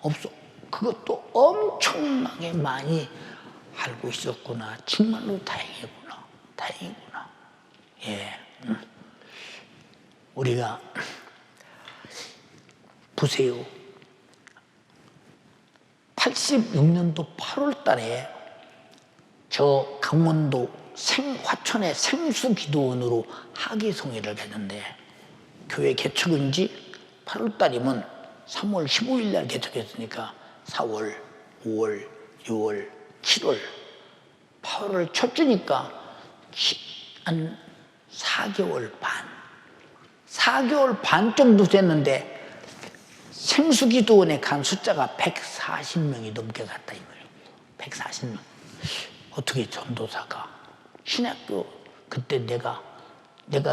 없어. 그것도 엄청나게 많이 알고 있었구나. 정말로 다행이구나. 다행이구나. 예. 우리가 보세요. 86년도 8월 달에 저 강원도 화천의 생수기도원으로 학예송회를 했는데 교회 개척은 지 8월 달이면 3월 15일 날 개척했으니까 4월, 5월, 6월, 7월, 8월 첫 주니까 한 4개월 반. 4개월 반 정도 됐는데 생수기도원에 간 숫자가 140명이 넘게 갔다 이거예요. 140명. 어떻게 전도사가 신학교 그때 내가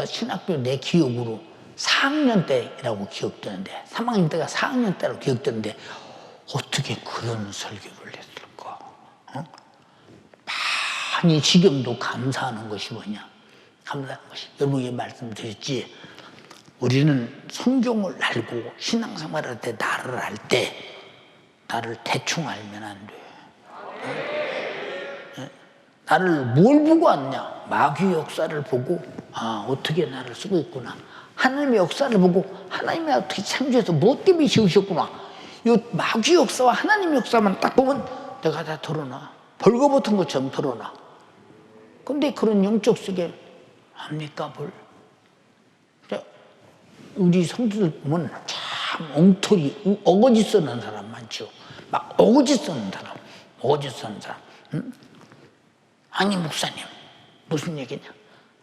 신학교 내 기억으로 4학년 때라고 기억되는데 3학년 때가 4학년 때라고 기억되는데 어떻게 그런 설교를 했을까? 많이 지금도 감사하는 것이 뭐냐? 감사하는 것이 여러분에게 말씀드렸지. 우리는 성경을 알고 신앙생활할 때 나를 알 때 나를 대충 알면 안 돼. 나를 뭘 보고 왔냐? 마귀 역사를 보고 어떻게 나를 쓰고 있구나. 하나님의 역사를 보고 하나님이 어떻게 창조해서 무엇 때문에 지으셨구나. 이 마귀 역사와 하나님의 역사만 딱 보면 내가 다 털어놔. 벌거벗은 것처럼 털어놔. 근데 그런 영적 세계 합니까 뭘? 우리 성도들 보면 참 엉터리, 어거지 쓰는 사람 많죠. 막 어거지 쓰는 사람, 어거지 쓰는 사람. 응? 아니 목사님 무슨 얘기냐?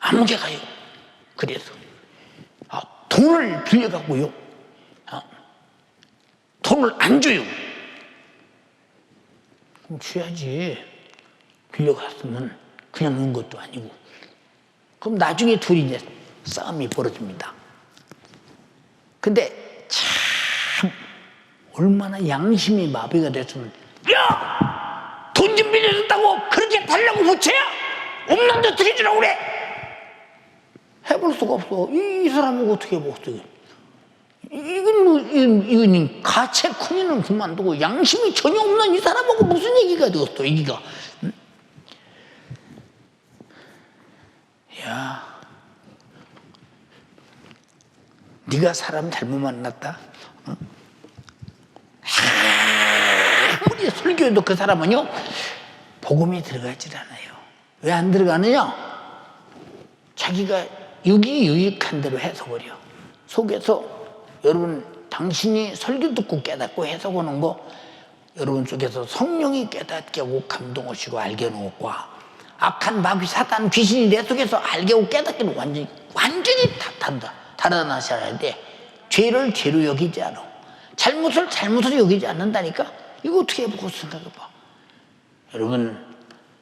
아무개 가요. 그래서 돈을 빌려가고요. 돈을 안 줘요. 그럼 줘야지. 빌려갔으면 그냥 넣은 것도 아니고. 그럼 나중에 둘이 이제 싸움이 벌어집니다. 근데 참 얼마나 양심이 마비가 됐으면 야! 돈 좀 빌려줬다고 그렇게 달라고 부채야? 없는데 어떻게 주라고 그래? 해볼 수가 없어. 이 사람하고 어떻게 해보겠어. 이건 가채쿠니는 그만두고 양심이 전혀 없는 이 사람하고 무슨 얘기가 되었어 얘기가. 야 네가 사람 잘못 만났다. 아무리 설교해도 그 사람은요 복음이 들어가질 않아요. 왜 안 들어가느냐? 자기가 유익한 대로 해석을 해요. 속에서 여러분 당신이 설교 듣고 깨닫고 해석하는 거 여러분 속에서 성령이 깨닫게 하고 감동하시고 알게 놓고 악한 마귀 사단 귀신이 내 속에서 알게 하고 깨닫게 놓고 완전히 달아나셔야 돼. 죄를 죄로 여기지 않아. 잘못을 잘못으로 여기지 않는다니까. 이거 어떻게 해보고 생각해봐. 여러분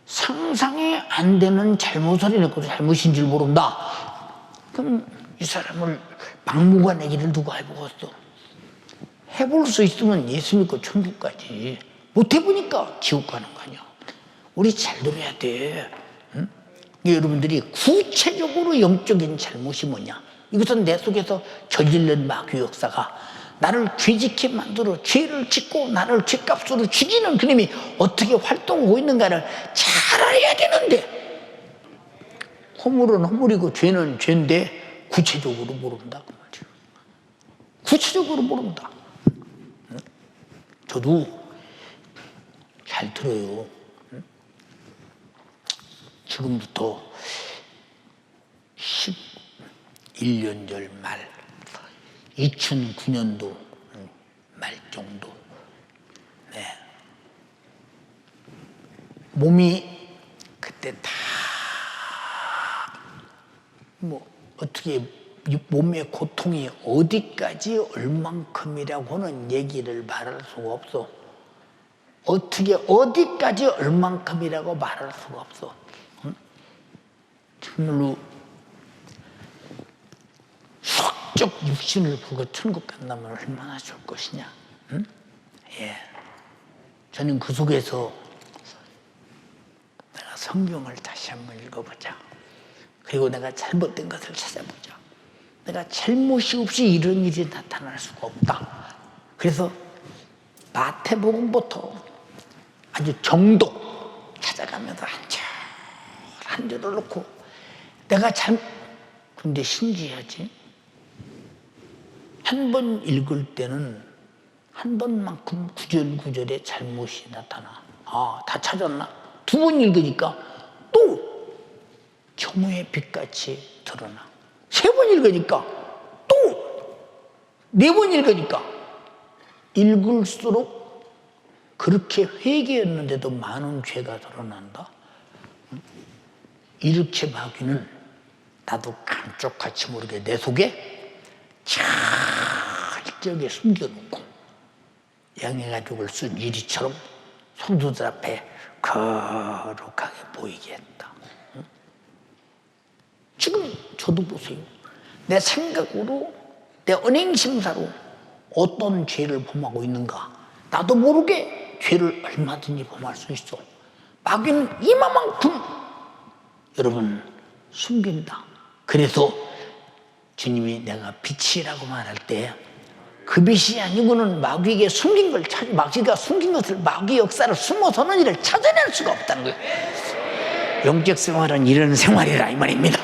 상상이 안 되는 잘못을 해놓고 잘못인 줄 모른다. 그럼 이 사람을 막무가내기를 누가 해보겠어. 해볼 수 있으면 예수 믿고 천국 가지. 못 해보니까 지옥 가는 거 아니야. 우리 잘 들어야 돼. 응? 여러분들이 구체적으로 영적인 잘못이 뭐냐. 이것은 내 속에서 저질른 마귀 역사가 나를 죄짓게 만들어 죄를 짓고 나를 죄값으로 죽이는 그놈이 어떻게 활동하고 있는가를 잘 알아야 되는데 허물은 허물이고 죄는 죄인데 구체적으로 모른다 그 말이에요. 구체적으로 모른다. 저도 잘 들어요. 지금부터 11년절 말 2009년도 말 정도. 네. 몸이 그때 다 뭐 어떻게 이 몸의 고통이 어디까지 얼만큼이라고는 얘기를 말할 수가 없어. 어떻게 어디까지 얼만큼이라고 말할 수가 없어. 응? 정말로 수적 육신을 보고 천국 간다면 얼마나 좋을 것이냐. 응? 예. 저는 그 속에서 내가 성경을 다시 한번 읽어보자. 그리고 내가 잘못된 것을 찾아보자. 내가 잘못이 없이 이런 일이 나타날 수가 없다. 그래서 마태복음부터 아주 정독 찾아가면서 한 줄을 놓고 내가 근데 신기하지? 한 번 읽을 때는 한 번만큼 구절구절에 잘못이 나타나. 아, 다 찾았나? 두 번 읽으니까 또 정오의 빛같이 드러나. 세 번 읽으니까 또 네 번 읽으니까 읽을수록 그렇게 회개했는데도 많은 죄가 드러난다. 이렇게 마귀는 나도 감쪽같이 모르게 내 속에 철저하게 숨겨놓고 양의 가죽을 쓴 유리처럼 성도들 앞에 거룩하게 보이게 했다. 지금 저도 보세요. 내 생각으로, 내 언행심사로 어떤 죄를 범하고 있는가. 나도 모르게 죄를 얼마든지 범할 수 있어. 마귀는 이만큼 여러분 숨긴다. 그래서 주님이 내가 빛이라고 말할 때 그 빛이 아니고는 마귀에게 숨긴 걸 마귀가 숨긴 것을 마귀 역사를 숨어서는 이를 찾아낼 수가 없다는 거예요. 영적 생활은 이런 생활이라 이 말입니다.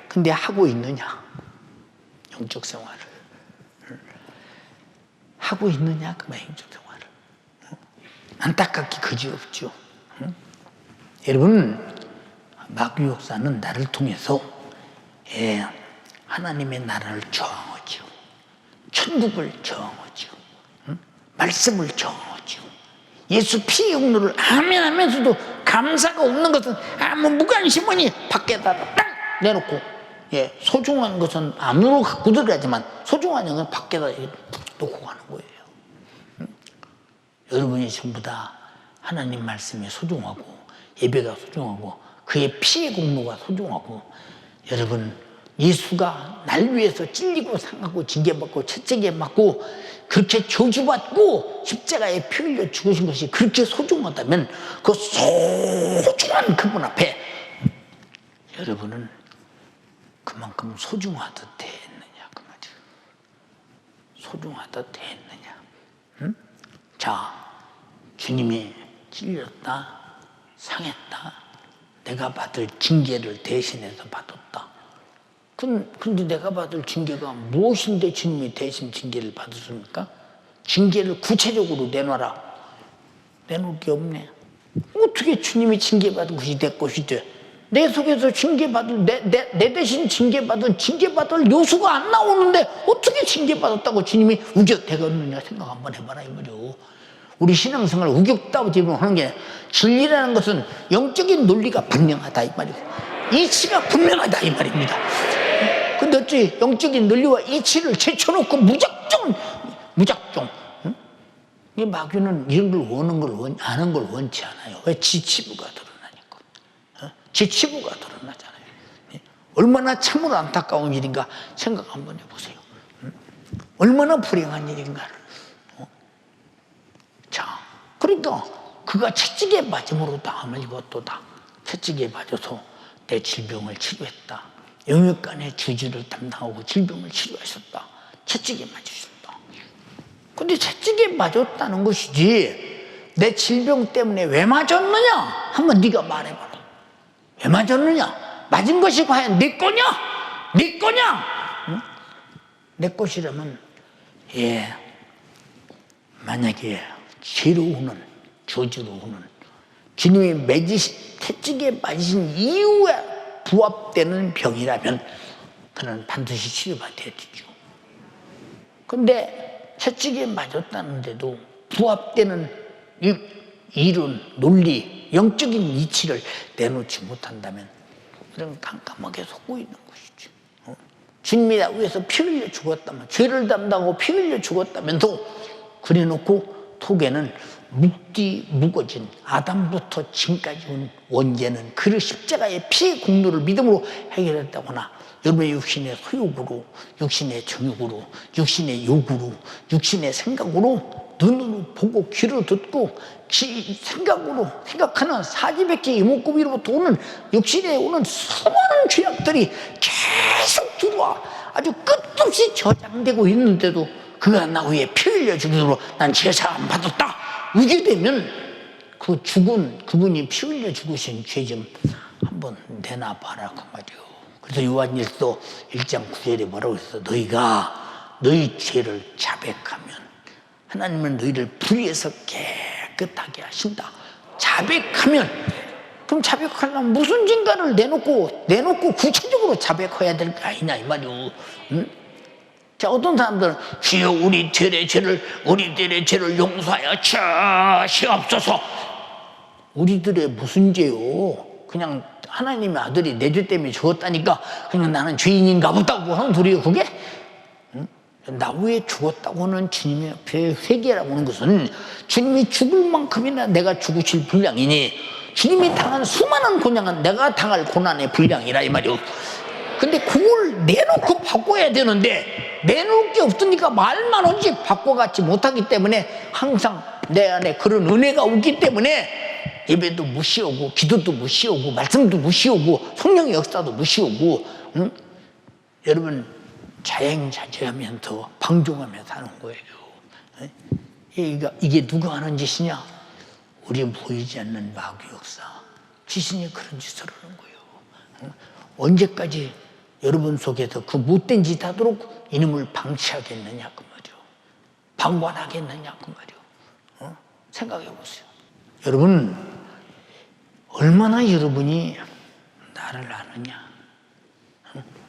근데 하고 있느냐? 영적 생활을 하고 있느냐? 그 영적 생활을 안타깝게 그지없죠. 여러분, 마귀 역사는 나를 통해서 하나님의 나라를 저항하죠. 천국을 저항하죠. 말씀을 저항하죠. 예수 피의 용로를 아멘 하면서도 감사가 없는 것은 아무 무관심하니 밖에다 딱 내놓고, 소중한 것은 안으로 갖고 들어가지만 소중한 것은 밖에다 놓고 가는 거예요. 여러분이 전부 다 하나님 말씀이 소중하고 예배가 소중하고 그의 피의 공로가 소중하고, 여러분 예수가 날 위해서 찔리고 상하고 징계받고 채찍에 맞고 그렇게 저주받고 십자가에 피 흘려 죽으신 것이 그렇게 소중하다면 그 소중한 그분 앞에 여러분은 그만큼 소중하듯 대했느냐 그 말이에요. 소중하듯 대했느냐. 응? 자, 주님이 찔렸다, 상했다, 내가 받을 징계를 대신해서 받았다. 근데 내가 받을 징계가 무엇인데 주님이 대신 징계를 받으십니까? 징계를 구체적으로 내놔라. 내놓을 게 없네. 어떻게 주님이 징계받은 것이 내 것이 돼? 내 속에서 징계받을, 내 대신 징계받을 요소가 안 나오는데 어떻게 징계받았다고 주님이 우겨대겠느냐 생각 한번 해봐라 이 말이오. 우리 신앙생활 우격다고 지금 하는 게, 진리라는 것은 영적인 논리가 분명하다 이 말이오. 이치가 분명하다 이 말입니다. 근데 어찌 영적인 논리와 이치를 제쳐놓고 무작정 응? 이 마귀는 이런 걸 아는 걸 원치 않아요. 왜? 지치부가 드러나니까. 지치부가 드러나잖아요. 얼마나 참으로 안타까운 일인가 생각 한번 해보세요. 얼마나 불행한 일인가를. 자, 그러니까 그가 채찍에 맞음으로 다음을 입었도다. 채찍에 맞아서 내 질병을 치료했다. 영육간의 주주를 담당하고 질병을 치료하셨다. 채찍에 맞으셨다. 근데 채찍에 맞았다는 것이지 내 질병 때문에 왜 맞았느냐? 한번 네가 말해봐라. 왜 맞았느냐? 맞은 것이 과연 네 거냐? 네 거냐? 응? 내 것이라면, 만약에 죄로 오는, 저주로 오는, 주님이 채찍에 맞으신 이후에 부합되는 병이라면 그는 반드시 치료받아야 되죠. 근데 채찍에 맞았다는데도 부합되는 이론, 논리, 영적인 이치를 내놓지 못한다면 그는 깜깜하게 속고 있는 것이죠. 주님이 나 위해서 피 흘려 죽었다면, 죄를 담당하고 피 흘려 죽었다면서 그래놓고 톡에는 묵디 묵어진 아담부터 지금까지 온 원죄는 그 십자가의 피의 공로를 믿음으로 해결했다거나, 여러분의 육신의 소욕으로, 육신의 정욕으로, 육신의 욕으로, 육신의 생각으로, 눈으로 보고 귀로 듣고 생각으로 생각하는 사지백지 이목구비로부터 오는 육신에 오는 수많은 죄악들이 계속 들어와 아주 끝없이 저장되고 있는데도 그가 나 위에 피 흘려 죽음으로 난 제사함 받았다 이게 되면 그 죽은 그분이 피 흘려 죽으신 죄 좀 한번 내놔봐라 그 말이요. 그래서 요한일서 1장 9절에 뭐라고 했어? 너희가 너희 죄를 자백하면 하나님은 너희를 불의에서 깨끗하게 하신다. 자백하면, 그럼 자백하려면 무슨 증거를 내놓고 구체적으로 자백해야 될 거 아니냐 이 말이오. 응? 자, 어떤 사람들은 주여 우리들의 죄를 용서하여 주시옵소서. 우리들의 무슨 죄요? 그냥 하나님의 아들이 내 죄 때문에 죽었다니까 그냥 나는 죄인인가 보다고 하는 소리예요 그게? 나 위에 죽었다고 하는 주님의 앞에 회개라고 하는 것은 주님이 죽을 만큼이나 내가 죽으실 분량이니 주님이 당한 수많은 고난은 내가 당할 고난의 분량이라 이 말이오. 근데 그걸 내놓고 바꿔야 되는데 내놓을 게 없으니까 말만 하지 바꿔가지 못하기 때문에 항상 내 안에 그런 은혜가 없기 때문에 예배도 무시하고 기도도 무시하고 말씀도 무시하고 성령의 역사도 무시하고 응? 여러분 자행자제하면서 방종하면서 하는 거예요. 이게 누가 하는 짓이냐? 우리 보이지 않는 마귀 역사. 귀신이 그런 짓을 하는 거예요. 언제까지 여러분 속에서 그 못된 짓 하도록 이놈을 방치하겠느냐 그 말이요. 방관하겠느냐 그 말이요. 생각해 보세요. 여러분 얼마나 여러분이 나를 아느냐?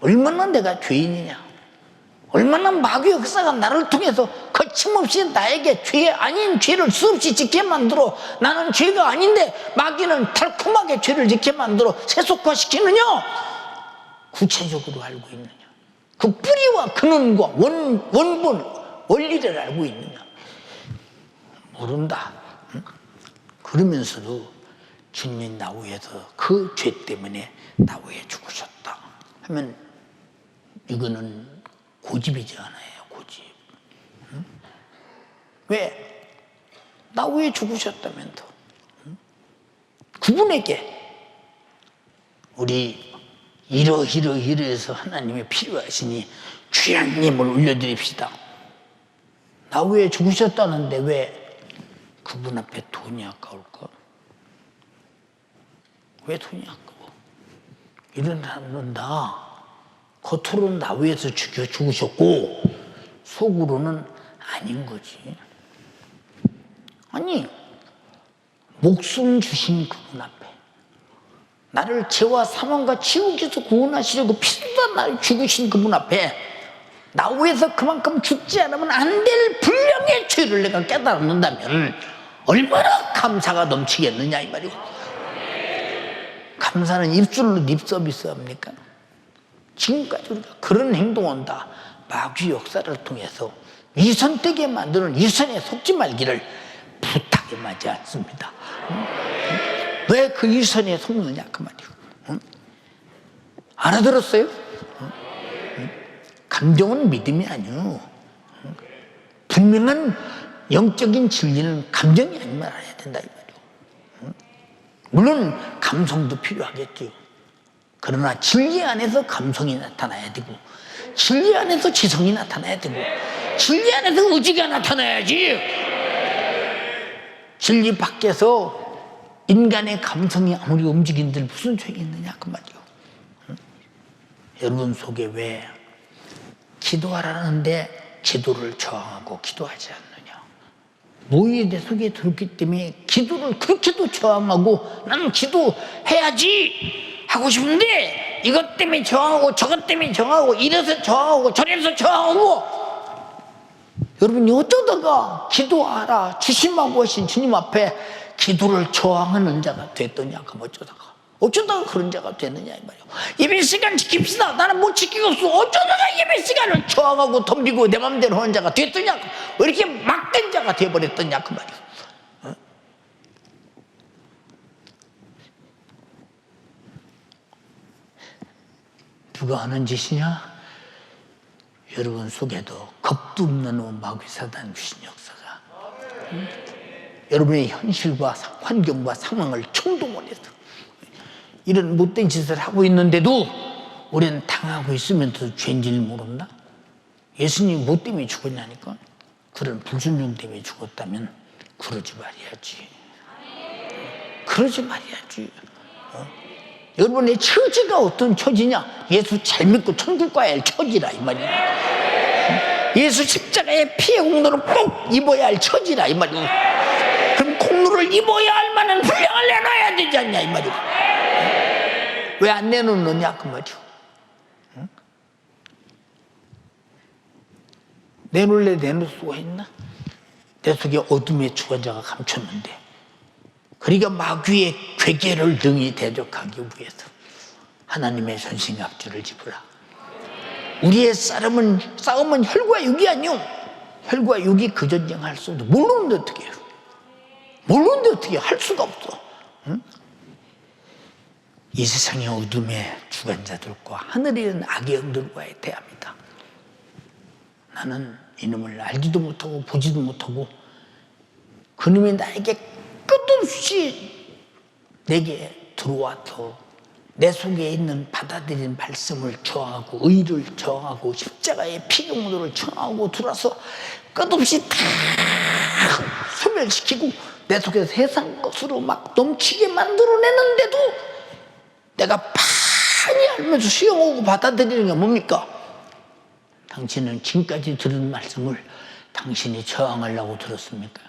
얼마나 내가 죄인이냐? 얼마나 마귀 역사가 나를 통해서 거침없이 나에게 죄 아닌 죄를 수없이 짓게 만들어 나는 죄가 아닌데 마귀는 달콤하게 죄를 짓게 만들어 세속화시키느냐? 구체적으로 알고 있느냐? 그 뿌리와 근원과 원본 원리를 알고 있느냐? 모른다. 그러면서도 주님이 나 위해서 그 죄 때문에 나 위해 죽으셨다 하면 이거는 고집이지 않아요, 고집. 응? 왜? 나 위해 죽으셨다면서. 응? 그분에게 우리 이러해서 하나님이 필요하시니 귀한 힘을 올려드립시다. 나 위해 죽으셨다는데 왜 그분 앞에 돈이 아까울까? 왜 돈이 아까워? 이런 사람은 겉으로는 나 위해서 죽으셨고 속으로는 아닌 거지. 아니 목숨 주신 그분 앞에 나를 죄와 사망과 지옥에서 구원하시려고 피쏟아 나를 죽으신 그분 앞에 나 위해서 그만큼 죽지 않으면 안 될 분량의 죄를 내가 깨달는다면 얼마나 감사가 넘치겠느냐 이 말이오. 감사는 입술로 립서비스 합니까? 지금까지 우리가 그런 행동은 다 마귀 역사를 통해서 위선되게 만드는 위선에 속지 말기를 부탁에 맞지 않습니다. 왜 그 위선에 속느냐 그 말이에요. 알아들었어요? 감정은 믿음이 아니요. 분명한 영적인 진리는 감정이 아니면 알아야 된다 이 말이에요. 물론 감성도 필요하겠죠. 그러나 진리 안에서 감성이 나타나야 되고 진리 안에서 지성이 나타나야 되고 진리 안에서 의지가 나타나야지. 진리 밖에서 인간의 감성이 아무리 움직인들 무슨 죄가 있느냐 그 말이요. 여러분 속에 왜 기도하라는데 기도를 저항하고 기도하지 않느냐? 모이 내 속에 들었기 때문에 기도를 그렇게도 저항하고 나는 기도해야지 하고 싶은데 이것 때문에 저항하고 저것 때문에 저항하고 이래서 저항하고 저래서 저항하고 여러분이 어쩌다가 기도하라 주심하고 하신 주님 앞에 기도를 저항하는 자가 됐더냐 그 어쩌다가 어쩌다가 그런 자가 되느냐 이 말이야. 예배 시간 지킵시다. 나는 못 지키겠어. 어쩌다가 예배 시간을 저항하고 덤비고 내 맘대로 하는 자가 됐더냐. 왜 이렇게 막된 자가 되어버렸더냐 그 말이야. 누가 하는 짓이냐? 여러분 속에도 겁도 없는 마귀 사단 귀신 역사가 여러분의 현실과 환경과 상황을 총동원 해서 이런 못된 짓을 하고 있는데도 우리는 당하고 있으면서 죄인 줄 모른다? 예수님이 뭐 때문에 죽었냐니까? 그런 불순종 때문에 죽었다면 그러지 말아야지. 그러지 말아야지. 여러분의 처지가 어떤 처지냐? 예수 잘 믿고 천국 가야 할 처지라 이 말이야. 예수 십자가의 피의 공로를 꼭 입어야 할 처지라 이 말이야. 그럼 공로를 입어야 할 만한 분량을 내놔야 되지 않냐 이 말이야. 왜 안 내놓느냐 그 말이야. 내놓을래 내놓을 수가 있나? 내 속에 어둠의 주관자가 감췄는데, 그러니까 마귀의 괴계를 능히 대적하기 위해서 하나님의 전신갑주를 입으라. 우리의 싸움은 혈과 육이 아니오. 혈과 육이 그 전쟁할 수도 모르는데 어떻게 해요? 모르는데 어떻게 할 수가 없어. 응? 이 세상의 어둠의 주관자들과 하늘에 있는 악의 영들과의 대합이다. 나는 이놈을 알지도 못하고 보지도 못하고 그놈이 나에게 끝없이 내게 들어와서 내 속에 있는 받아들인 말씀을 저항하고 의를 저항하고 십자가의 피경로를 저항하고 들어와서 끝없이 다 소멸시키고 내 속에서 세상 것으로 막 넘치게 만들어내는데도 내가 판히 알면서 수용하고 받아들이는 게 뭡니까? 당신은 지금까지 들은 말씀을 당신이 저항하려고 들었습니까?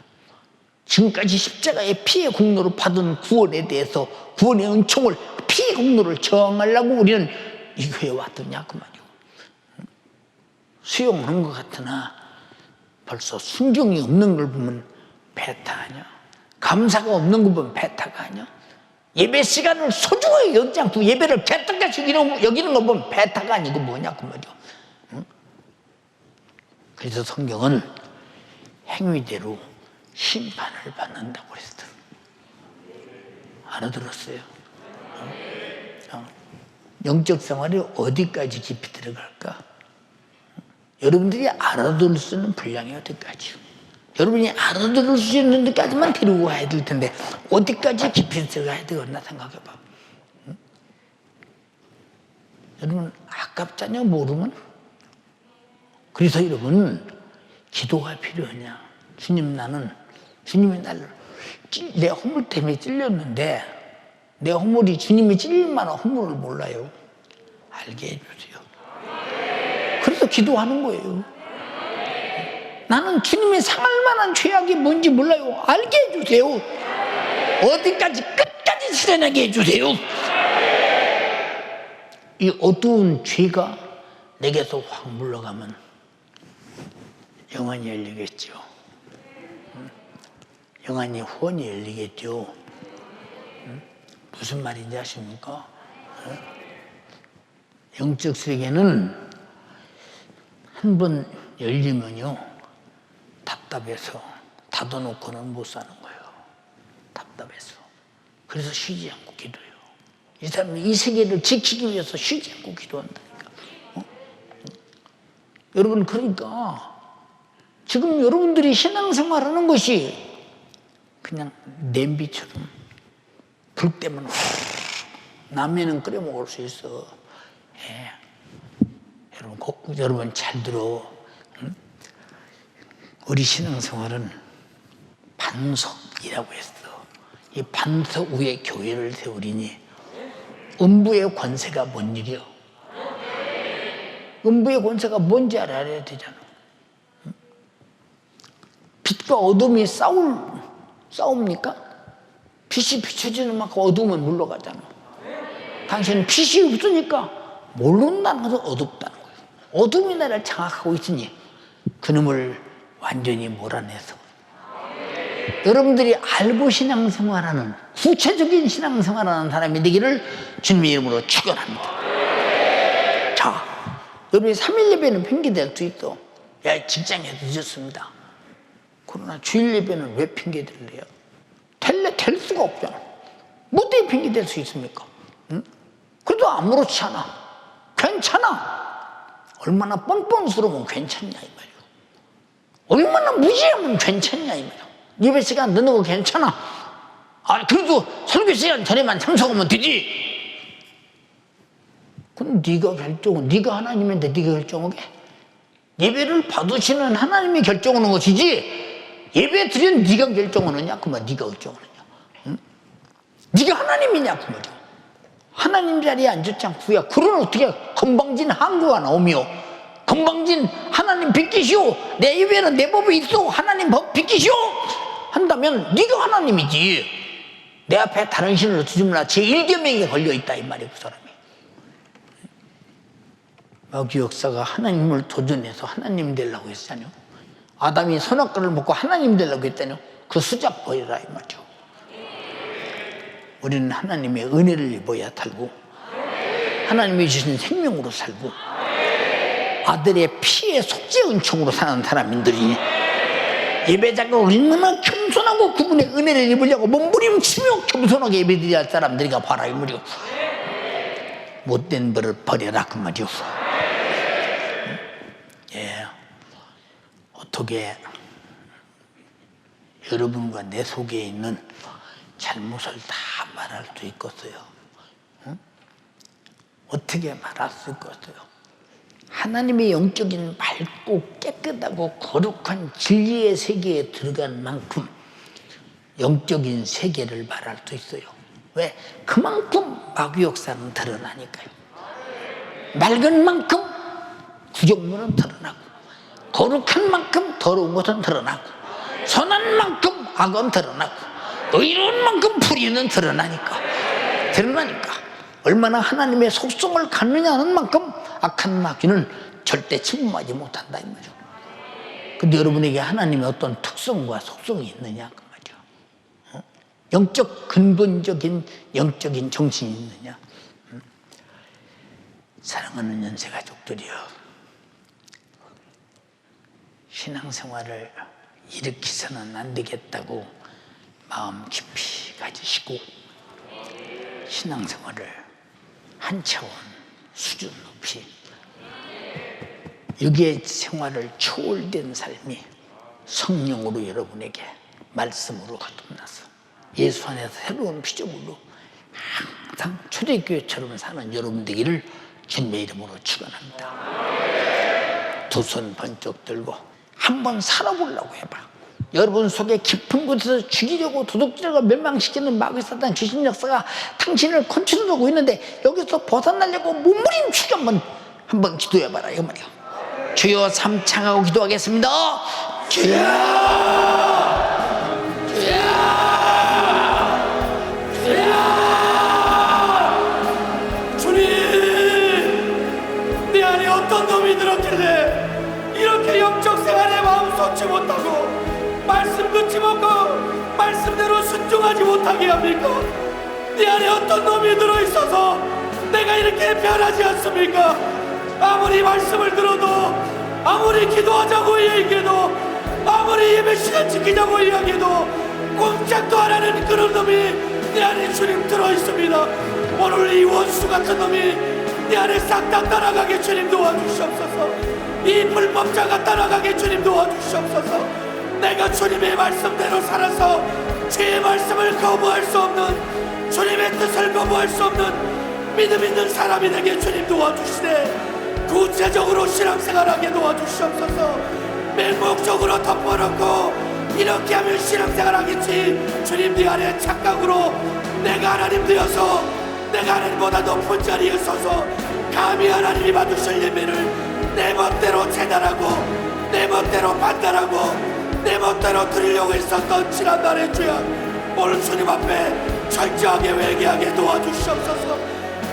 지금까지 십자가의 피의 공로로 받은 구원에 대해서 구원의 은총을 피의 공로를 저항하려고 우리는 이 교회에 왔더냐 그 말이오. 수용하는 것 같으나 벌써 순종이 없는 걸 보면 배타 아니야. 감사가 없는 걸 보면 배타가 아니야. 예배 시간을 소중하게 여기지 않고 예배를 개떡같이 여기는 거 보면 배타가 아니고 뭐냐 그 말이오. 그래서 성경은 행위대로 심판을 받는다고 그랬어. 알아들었어요? 영적 생활이 어디까지 깊이 들어갈까? 여러분들이 알아들을 수 있는 분량이 어디까지요? 여러분이 알아들을 수 있는 데까지만 데리고 가야 될 텐데 어디까지 깊이 들어가야 되겠나 생각해봐. 여러분 아깝잖아요 모르면. 그래서 여러분 기도가 필요하냐? 주님이 나를 내 허물 때문에 찔렸는데 내 허물이 주님이 찔릴 만한 허물을 몰라요. 알게 해주세요. 그래서 기도하는 거예요. 나는 주님이 상할 만한 죄악이 뭔지 몰라요. 알게 해주세요. 어디까지 끝까지 실현하게 해주세요. 이 어두운 죄가 내게서 확 물러가면 영안이 열리겠죠. 영안이 후원이 열리겠죠. 무슨 말인지 아십니까? 영적 세계는 한 번 열리면요 답답해서 닫아놓고는 못 사는 거예요. 답답해서. 그래서 쉬지 않고 기도해요. 이 사람이 이 세계를 지키기 위해서 쉬지 않고 기도한다니까. 여러분 그러니까 지금 여러분들이 신앙생활하는 것이 그냥 냄비처럼 불 때문에 라면은 끓여 먹을 수 있어. 예. 여러분 잘 들어. 응? 우리 신앙생활은 반석이라고 했어. 이 반석 위에 교회를 세우리니 음부의 권세가 뭔 일이요? 음부의 권세가 뭔지 알아야 되잖아. 빛과 어둠이 싸웁니까? 빛이 비춰지는 만큼 어둠은 물러가잖아. 당신은 빛이 없으니까 모른다는 것은 어둡다는 거예요. 어둠이 나를 장악하고 있으니 그놈을 완전히 몰아내서 여러분들이 알고 신앙생활하는, 구체적인 신앙생활하는 사람이 되기를 주님의 이름으로 축원합니다. 자, 여러분이 3일 예배는 핑계댈 수 있어. 야, 직장에서 늦었습니다. 그러나 주일 예배는 왜 핑계댈래요? 될 수가 없잖아. 뭐 때문에 핑계댈 수 있습니까? 응? 그래도 아무렇지 않아. 괜찮아. 얼마나 뻔뻔스러우면 괜찮냐 이 말이야. 얼마나 무지하면 괜찮냐 이 말이야. 예배 시간 늦는 거 괜찮아. 아, 그래도 설교 시간 전에만 참석하면 되지. 그럼 네가 결정은, 네가 하나님인데 네가 결정하게? 예배를 받으시는 하나님이 결정하는 것이지, 예배 드리는 네가 결정하느냐? 그만 네가 결정하느냐? 응? 네가 하나님이냐? 그 말이야. 하나님 자리에 앉았지 않고야. 그런 어떻게 건방진 항구가 나오며, 건방진 하나님 비키시오, 내 예배는 내 법이 있어, 하나님 법 비키시오 한다면 네가 하나님이지. 내 앞에 다른 신을 두지 말라. 제1계명에 걸려있다 이 말이야 그 사람이. 마귀 역사가 하나님을 도전해서 하나님 되려고 했잖아요. 아담이 선악과를 먹고 하나님 되려고 했잖아요. 그 수작 버리라 이 말이죠. 우리는 하나님의 은혜를 입어야 살고, 하나님이 주신 생명으로 살고, 아들의 피의 속죄 은총으로 사는 사람들이, 예배자가 얼마나 겸손하고 그분의 은혜를 입으려고 몸부림치며 겸손하게 예배드려야 할 사람들이가 봐라 이 말이요. 못된 버릇 버려라 그 말이요. 예, 어떻게 여러분과 내 속에 있는 잘못을 다 말할 수 있겠어요? 응? 어떻게 말할 수 있겠어요? 하나님의 영적인 맑고 깨끗하고 거룩한 진리의 세계에 들어간 만큼 영적인 세계를 말할 수 있어요. 왜? 그만큼 마귀 역사는 드러나니까요. 맑은 만큼 구정문은 드러나고, 거룩한 만큼 더러운 것은 드러나고, 선한 만큼 악은 드러나고, 의로운 만큼 불의는 드러나니까. 얼마나 하나님의 속성을 갖느냐는 만큼 악한 마귀는 절대 침범하지 못한다 이 말이죠. 근데 여러분에게 하나님의 어떤 특성과 속성이 있느냐 그 말이죠. 영적 근본적인 영적인 정신이 있느냐. 사랑하는 연세 가족들이여, 신앙생활을 일으키서는 안 되겠다고 마음 깊이 가지시고, 신앙생활을 한 차원 수준 높이, 육의 생활을 초월된 삶이 성령으로 여러분에게 말씀으로 거듭나서 예수 안에서 새로운 피조물로 항상 초대교회처럼 사는 여러분 되기를 주님의 이름으로 축원합니다. 두 손 번쩍 들고 한번 살아보려고 해봐. 여러분 속에 깊은 곳에서 죽이려고 도둑질하고 멸망시키는 마귀 사탄 귀신 역사가 당신을 컨트롤하고 있는데, 여기서 벗어나려고 몸부림치고 한번 기도해봐라 이거 말이야. 주여, 삼창하고 기도하겠습니다. 주여, 주여, 주여. 주님, 내 안에 어떤 놈이 들었길래 이렇게 영적 생활에 마음 쏟지 못하고 말씀 듣지 못하고 말씀대로 순종하지 못하게 합니까? 내 안에 어떤 놈이 들어있어서 내가 이렇게 변하지 않습니까? 아무리 말씀을 들어도, 아무리 기도하자고 얘기해도, 아무리 예배 시간 지키자고 이야기해도 꼼짝도 안 하는 그런 놈이 내 안에 주님 들어있습니다. 오늘 이 원수 같은 놈이 내 안에 싹 다 따라가게 주님 도와주시옵소서. 이 불법자가 따라가게 주님 도와주시옵소서. 내가 주님의 말씀대로 살아서 주의 말씀을 거부할 수 없는, 주님의 뜻을 거부할 수 없는 믿음 있는 사람이 되게 주님 도와주시네. 구체적으로 신앙생활하게 도와주시옵소서. 맹목적으로 덮어놓고 이렇게 하면 신앙생활하겠지, 주님 네 안에 착각으로 내가 하나님 되어서 내가 하나님보다 높은 자리에 서서 감히 하나님이 받으실 예배를 내 멋대로 재단하고 내 멋대로 판단하고 내 멋대로 드리려고 했었던 지난날의 주야, 오늘 주님 앞에 철저하게 회개하게 도와주시옵소서.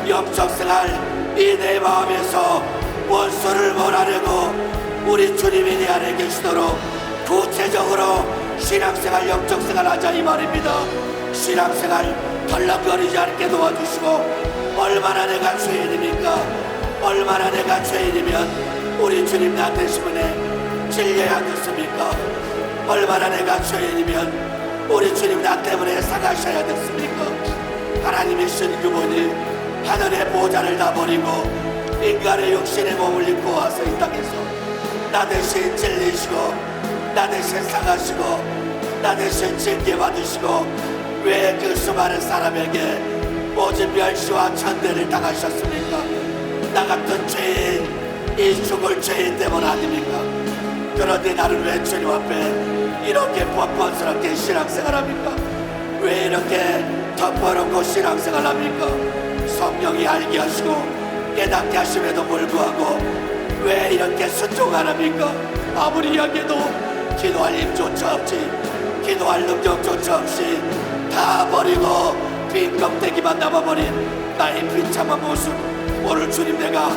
영적생활 이 내 마음에서 원수를 몰아내고 우리 주님이 내 안에 계시도록 구체적으로 신앙생활 영적생활 하자 이 말입니다. 신앙생활 덜렁거리지 않게 도와주시고 얼마나 내가 죄인입니까? 얼마나 내가 죄인이면 우리 주님 나 되시문에 질려야겠습니까? 얼마나 내가 죄인이면 우리 주님 나 때문에 상하셔야겠습니까? 하나님의 신규분이 하늘의 보좌를 다 버리고 인간의 육신의 몸을 입고 와서 이 땅에서 나 대신 찔리시고 나 대신 상하시고 나 대신 징계받으시고 왜 그 수많은 사람에게 모진 멸시와 천대를 당하셨습니까? 나 같은 죄인, 이 죽을 죄인 때문 아닙니까? 그런데 나를 왜 주님 앞에 이렇게 뻔뻔스럽게 신앙생활합니까? 왜 이렇게 덮어놓고 신앙생활합니까? 성령이 알게 하시고 깨닫게 하심에도 불구하고 왜 이렇게 순종하랍니까? 아무리 이야기해도 기도할 힘조차 없이 기도할 능력조차 없이 다 버리고 빈 껍데기만 남아버린 나의 비참한 모습, 오늘 주님 내가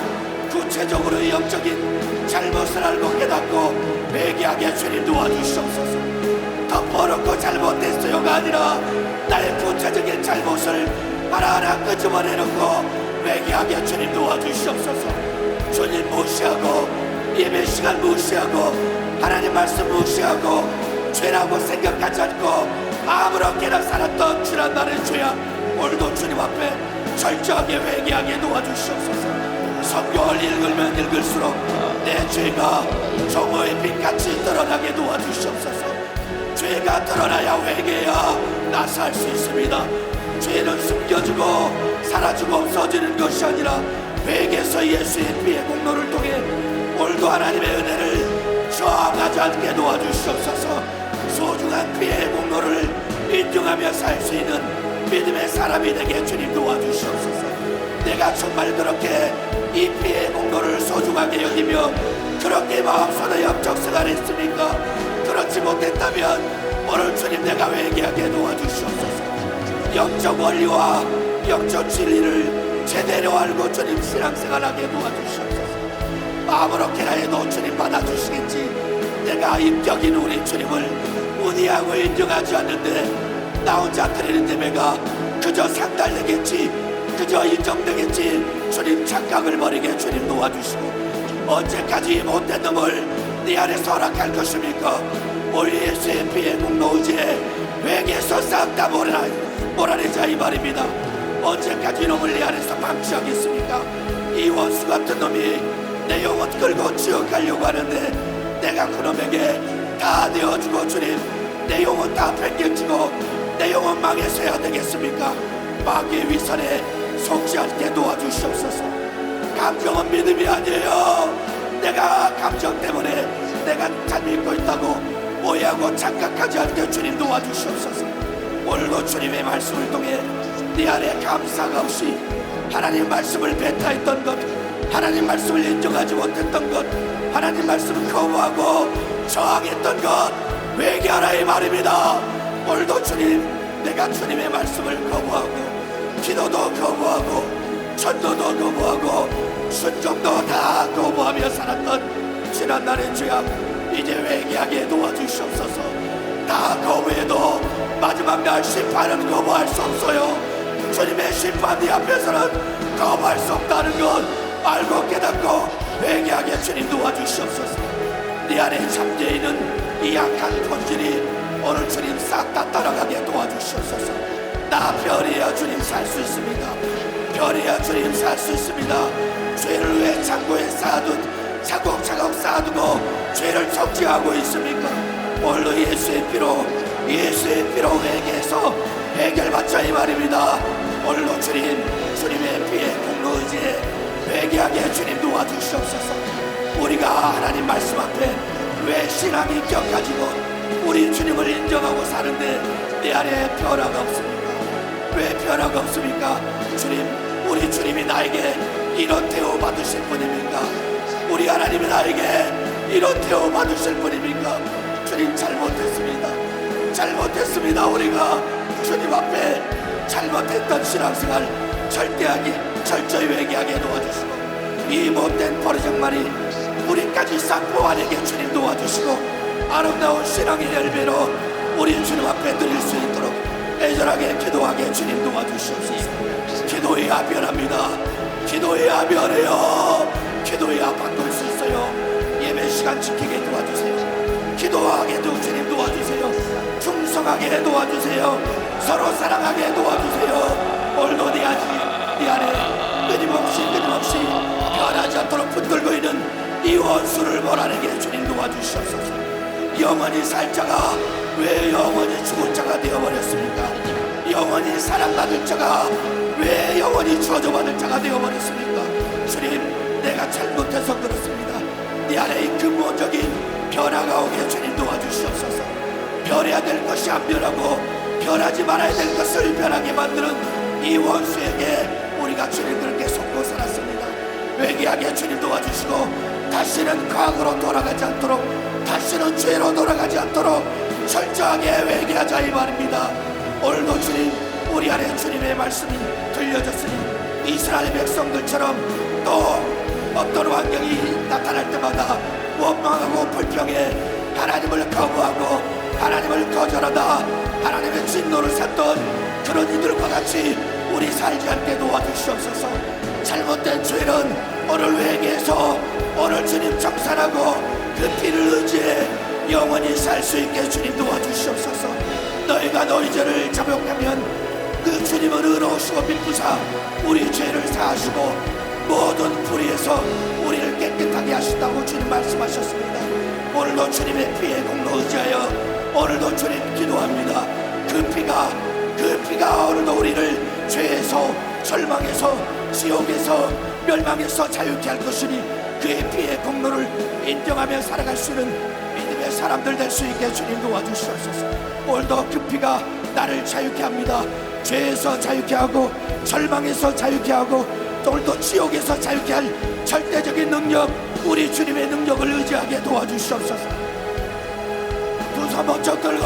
구체적으로 영적인 잘못을 알고 깨닫고 회개하게 주님 도와주시옵소서. 덮어놓고 잘못했어요가 아니라 나의 구체적인 잘못을 하나하나 끄집어내놓고 회개하게 주님 도와주시옵소서. 주님 무시하고 예배 시간 무시하고 하나님 말씀 무시하고 죄라고 생각하지 않고 아무렇게나 살았던 지난 날의 죄악 오늘도 주님 앞에 철저하게 회개하게 도와주시옵소서. 성경을 읽으면 읽을수록 내 죄가 정오의 빛같이 드러나게 도와주시옵소서. 죄가 드러나야 회개해야 나 살 수 있습니다. 죄는 숨겨지고 사라지고 없어지는 것이 아니라 회개에서 예수의 피의 공로를 통해 오늘도 하나님의 은혜를 저항하지 않게 도와주시옵소서. 소중한 피의 공로를 인정하며 살 수 있는 믿음의 사람이 되게 주님 도와주시옵소서. 내가 정말 그렇게 이 피의 공로를 소중하게 여기며 그렇게 마음속에 영적생활 했습니까? 그렇지 못했다면 오늘 주님 내가 회개하게 도와주시옵소서. 영적 원리와 영적 진리를 제대로 알고 주님 신앙생활하게 도와주시옵소서. 아무렇게나 해도 주님 받아주시겠지. 내가 인격인 우리 주님을 문의하고 인정하지 않는데 나 혼자 드리는 예배가 그저 상달되겠지, 그저 인정되겠지. 주님 착각을 버리게 주님 도와주시고 언제까지 못된 놈을 네 안에서 허락할 것입니까? 우리 예수의 피의 공로 의지에 회개해서 싹 다 몰아내자 이 말입니다. 언제까지 놈을 네 안에서 방치하겠습니까? 이 원수 같은 놈이 내 영혼 끌고 지옥 가려고 하는데 내가 그놈에게 다 내어주고 주님 내 영혼 다 뺏겨지고 내 영혼 망해서야 되겠습니까? 마귀의 위선에 속지 않게 도와주시옵소서. 감정은 믿음이 아니에요. 내가 감정 때문에 내가 잘 믿고 있다고 오해하고 착각하지 않게 주님 도와주시옵소서. 오늘도 주님의 말씀을 통해 네 안에 감사가 없이 하나님 말씀을 배타했던 것, 하나님 말씀을 인정하지 못했던 것, 하나님 말씀을 거부하고 저항했던 것 회개하라 이 말입니다. 오늘도 주님 내가 주님의 말씀을 거부하고 기도도 거부하고 전도도 거부하고 순종도 다 거부하며 살았던 지난날의 죄악 이제 회개하게 도와주시옵소서. 다 거부해도 마지막 날 심판은 거부할 수 없어요. 주님의 심판 네 앞에서는 거부할 수 없다는 것 알고 깨닫고 회개하게 주님 도와주시옵소서. 네 안에 잠재 있는 이 약한 본질이 오늘 주님 싹 다 따라가게 도와주시옵소서. 나 별이야 주님 살 수 있습니다. 별이야 주님 살 수 있습니다. 죄를 왜 창고에 쌓아둔 차곡차곡 쌓아두고 죄를 적지하고 있습니까? 오늘도 예수의 피로 회개해서 해결받자 이 말입니다. 오늘도 주님의 피의 공로 의지에 회개하게 주님 도와주시옵소서. 우리가 하나님 말씀 앞에 왜 신앙이 격해지고 우리 주님을 인정하고 사는데 내 안에 변화가 없습니까? 왜 변화가 없습니까? 주님, 우리 주님이 나에게 이런 대우 받으실 분입니까? 우리 하나님이 나에게 이런 대우 받으실 분입니까? 주님 잘못했습니다. 우리가 주님 앞에 잘못했던 신앙생활 철저히 회개하게 도와주시고 이 못된 버르장말이 우리까지 싹 보완하게 주님 도와주시고 아름다운 신앙의 열매로 우리 주님 앞에 드릴 수 있도록 애절하게 기도하게 주님 도와주시옵소서. 기도해야 변합니다. 기도해야 변해요. 기도해야 바꿀 수 있어요. 예배 시간 지키게 도와주세요. 기도하게도 주님 도와주세요. 충성하게 도와주세요. 서로 사랑하게 도와주세요. 오늘도 네 안에 끊임없이 변하지 않도록 붙들고 있는 이 원수를 몰아내게 주님 도와주시옵소서. 영원히 살 자가 왜 영원히 죽을 자가 되어버렸습니까? 영원히 사랑받을 자가 왜 영원히 저주받을 자가 되어버렸습니까? 주님, 내가 잘못해서 그렇습니다. 네 안에 이 근본적인 변화가 오게 주님 도와주시옵소서. 변해야 될 것이 안 변하고 변하지 말아야 될 것을 변하게 만드는 이 원수에게 우리가 주님 그렇게 속고 살았습니다. 회개하게 주님 도와주시고 다시는 과거로 돌아가지 않도록, 다시는 죄로 돌아가지 않도록 철저하게 회개하자 이 말입니다. 오늘도 주님, 우리 안에 주님의 말씀이 들려졌으니 이스라엘 백성들처럼 또 어떤 환경이 나타날 때마다 원망하고 불평해 하나님을 거부하고 하나님을 거절하다 하나님의 진노를 샀던 그런 이들과 같이 우리 살지 않게 도와주시옵소서. 잘못된 죄는 오늘 회개해서 오늘 주님 청산하고 그 피를 의지해 영원히 살 수 있게 주님 도와주시옵소서. 너희가 너희 죄를 자복하면 그 주님은 의로우시고 미쁘사 우리 죄를 사하시고 모든 불의에서 우리를 깨끗하게 하신다고 주님 말씀하셨습니다. 오늘도 주님의 피에 공로 의지하여 오늘도 주님 기도합니다. 그 피가 오늘도 우리를 죄에서 절망에서 지옥에서 멸망에서 자유케 할 것이니 그의 피의 공로를 인정하며 살아갈 수 있는 믿음의 사람들 될 수 있게 주님 도와주시옵소서. 오늘도 그 피가 나를 자유케 합니다. 죄에서 자유케 하고 절망에서 자유케 하고 또 오늘도 지옥에서 자유케 할 절대적인 능력, 우리 주님의 능력을 의지하게 도와주시옵소서. 두 손 번쩍 들고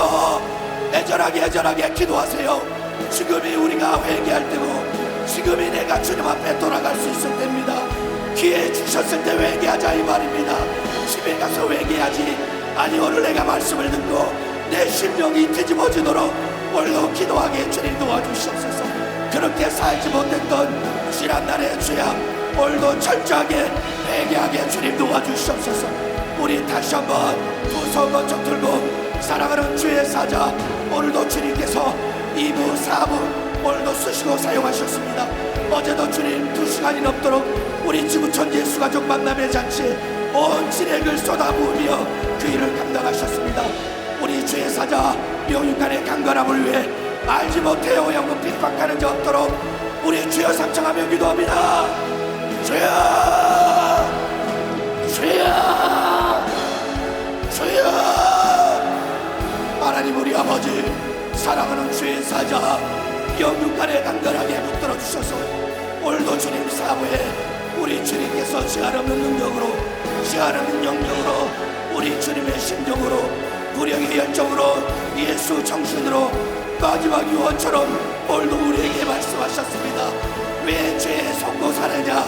애절하게 기도하세요. 지금이 우리가 회개할 때고 지금이 내가 주님 앞에 돌아갈 수 있을 때입니다. 기회 주셨을 때 회개하자 이 말입니다. 집에 가서 회개하지 아니 오늘 내가 말씀을 듣고 내 심령이 뒤집어지도록 오늘도 기도하게 주님 도와주시옵소서. 그렇게 살지 못했던 지난날의 죄악 오늘도 철저하게 회개하게 주님 도와주시옵소서. 우리 다시 한번 두 손 번쩍 들고 사랑하는 주의 사자, 오늘도 주님께서 2부 4부 오늘도 쓰시고 사용하셨습니다. 어제도 주님 2시간이 넘도록 우리 지구촌 예수가족 만남의 잔치에 온 진액을 쏟아부으며 그 일을 감당하셨습니다. 우리 주의 사자 영육간의 강건함을 위해 알지 못해 오염은 핍박하는 자 없도록 우리 주여 삼청하며 기도합니다. 주여, 주여, 주여. 하나님 우리 아버지, 사랑하는 주의 사자 영육간에 강건하게 붙들어 주셔서 오늘도 주님 사부에 우리 주님께서 시한없는 능력으로 시한없는 영역으로 우리 주님의 심정으로 구령의 열정으로 예수 정신으로 마지막 유언처럼 오늘도 우리에게 말씀하셨습니다. 왜 죄에 속고 사느냐,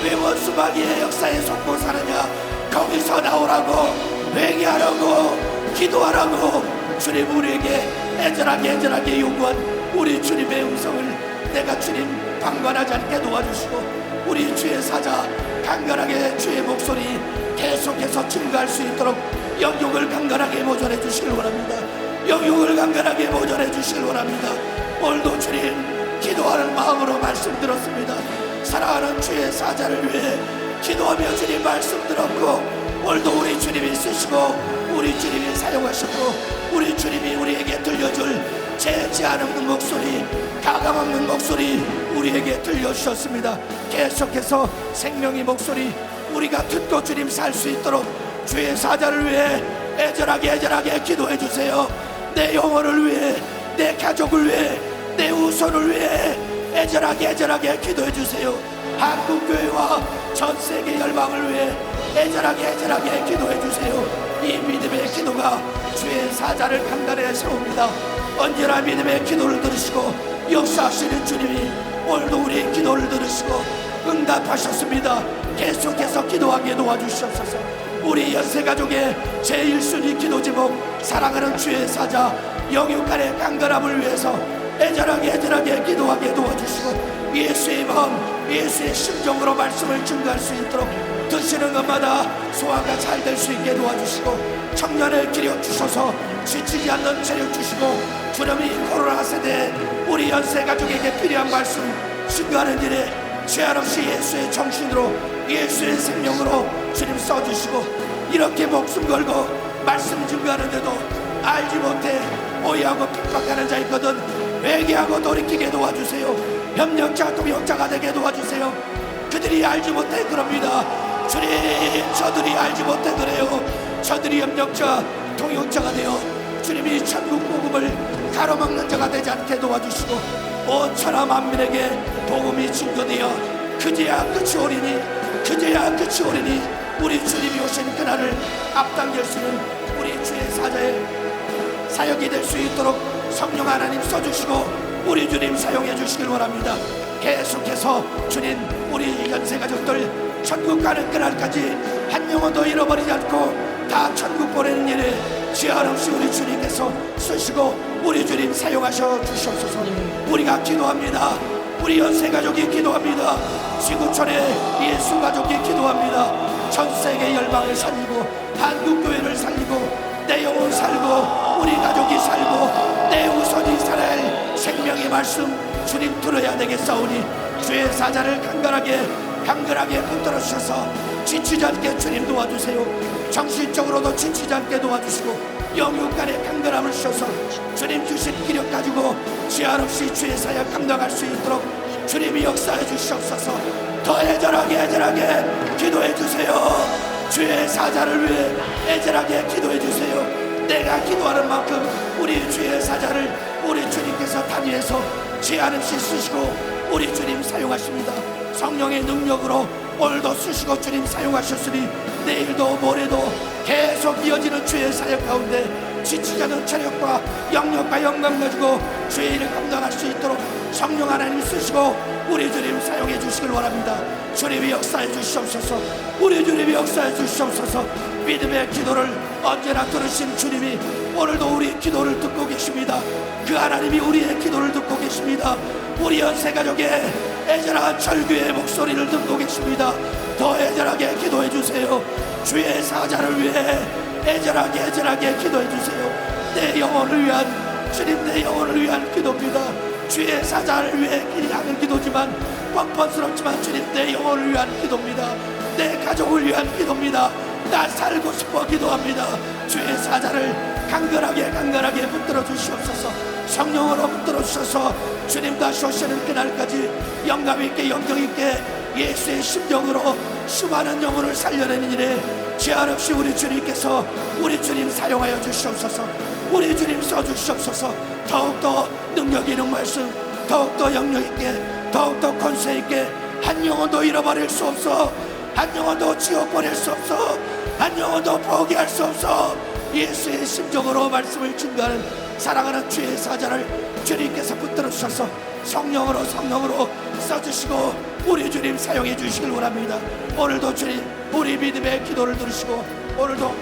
왜 원수 마귀의 역사에 속고 사느냐, 거기서 나오라고, 회개하라고, 기도하라고 주님 우리에게 애절하게 요구한 우리 주님의 음성을 내가 주님 방관하지 않게 도와주시고 우리 주의 사자 강건하게 주의 목소리 계속해서 증가할 수 있도록 영육을 강건하게 모전해 주시길 원합니다. 영육을 강건하게 모전해 주시길 원합니다. 오늘도 주님 기도하는 마음으로 말씀 들었습니다. 사랑하는 주의 사자를 위해 기도하며 주님 말씀 들었고 오늘도 우리 주님이 쓰시고 우리 주님이 사용하시고 우리 주님이 우리에게 들려줄 제한 없는 목소리, 가감 없는 목소리 우리에게 들려주셨습니다. 계속해서 생명의 목소리 우리가 듣고 주님 살 수 있도록 주의 사자를 위해 애절하게 기도해 주세요. 내 영혼을 위해, 내 가족을 위해, 내 후손을 위해 애절하게 기도해 주세요. 한국교회와 전 세계 열방을 위해 애절하게 기도해 주세요. 이 믿음의 기도가 주의 사자를 강단에 세웁니다. 언제나 믿음의 기도를 들으시고 역사하시는 주님이 오늘도 우리의 기도를 들으시고 응답하셨습니다. 계속해서 기도하게 도와주시옵소서. 우리 연세가족의 제1순위 기도 제목 사랑하는 주의 사자 영육간의 강건함을 위해서 애절하게 기도하게 도와주시고 예수의 마음, 예수의 심정으로 말씀을 증거할 수 있도록 드시는 것마다 소화가 잘 될 수 있게 도와주시고 청년을 기력 주셔서 지치지 않는 체력 주시고 주님이 코로나 세대에 우리 연세 가족에게 필요한 말씀 증거하는 일에 제한 없이 예수의 정신으로 예수의 생명으로 주님 써주시고 이렇게 목숨 걸고 말씀 증거하는데도 알지 못해 오해하고 핍박하는 자 있거든 회개하고 돌이키게 도와주세요. 협력자 동역자가 되게 도와주세요. 그들이 알지 못해 그럽니다. 주님, 저들이 알지 못해 그래요. 저들이 협력자 동역자가 되어 주님이 천국 복음을 가로막는 자가 되지 않게 도와주시고 온 천하 만민에게 복음이 증거되어 그제야 끝이 오리니 우리 주님이 오신 그날을 앞당길 수 있는 우리 주의 사자의 사역이 될 수 있도록 성령 하나님 써주시고 우리 주님 사용해 주시길 원합니다. 계속해서 주님 우리 연세가족들 천국 가는 그날까지 한 영혼도 잃어버리지 않고 다 천국 보내는 일에 제한 없이 우리 주님께서 쓰시고 우리 주님 사용하셔 주시옵소서. 우리가 기도합니다. 우리 연세가족이 기도합니다. 지구촌의 예수 가족이 기도합니다. 전세계 열방을 살리고 한국교회를 살리고 내 영혼 살고 우리 가족이 살고 내 후손이 살아야 할 생명의 말씀 주님 들어야 되겠사오니 주의 사자를 강건하게 붙들어 주셔서 지치지 않게 주님 도와주세요. 정신적으로도 지치지 않게 도와주시고 영육간의 강건함을 주셔서 주님 주신 기력 가지고 제한 없이 주의 사역 감당할 수 있도록 주님이 역사해 주시옵소서. 더 애절하게 기도해 주세요. 주의 사자를 위해 애절하게 기도해 주세요. 내가 기도하는 만큼 우리 주의 사자를 우리 주님께서 단위해서 제한 없이 쓰시고 우리 주님 사용하십니다. 성령의 능력으로 오늘도 쓰시고 주님 사용하셨으니 내일도 모레도 계속 이어지는 주의 사역 가운데 지치지 않은 체력과 영역과 영감 가지고 주의 일을 감당할 수 있도록 성령 하나님 쓰시고 우리 주님 사용해 주시길 원합니다. 주님이 역사해 주시옵소서. 우리 주님이 역사해 주시옵소서. 믿음의 기도를 언제나 들으신 주님이 오늘도 우리 기도를 듣고 계십니다. 그 하나님이 우리의 기도를 듣고 계십니다. 우리 연세가족의 애절한 절규의 목소리를 듣고 계십니다. 더 애절하게 기도해 주세요. 주의 사자를 위해 애절하게 기도해 주세요. 내 영혼을 위한 주님 내 영혼을 위한 기도입니다. 주의 사자를 위해 하는 기도지만 뻔뻔스럽지만 주님 내 영혼을 위한 기도입니다. 내 가족을 위한 기도입니다. 나 살고 싶어 기도합니다. 주의 사자를 강건하게 붙들어 주시옵소서. 성령으로 붙들어 주셔서 주님 다시 오시는 그날까지 영감 있게 영경 있게 예수의 심정으로 수많은 영혼을 살려내는 일에 제한 없이 우리 주님께서 우리 주님 사용하여 주시옵소서. 우리 주님 써주시옵소서. 더욱더 능력 있는 말씀 더욱더 영역 있게 더욱더 권세 있게 한 영혼도 잃어버릴 수 없어. 한 영혼도 지옥 보낼 수 없어. 한 영혼도 포기할 수 없어. 예수의 심정으로 말씀을 증거하는 사랑하는 주의 사자를 주님께서 붙들어 주셔서 성령으로 써주시고 우리 주님 사용해 주시길 원합니다. 오늘도 주님 우리 믿음의 기도를 들으시고 오늘도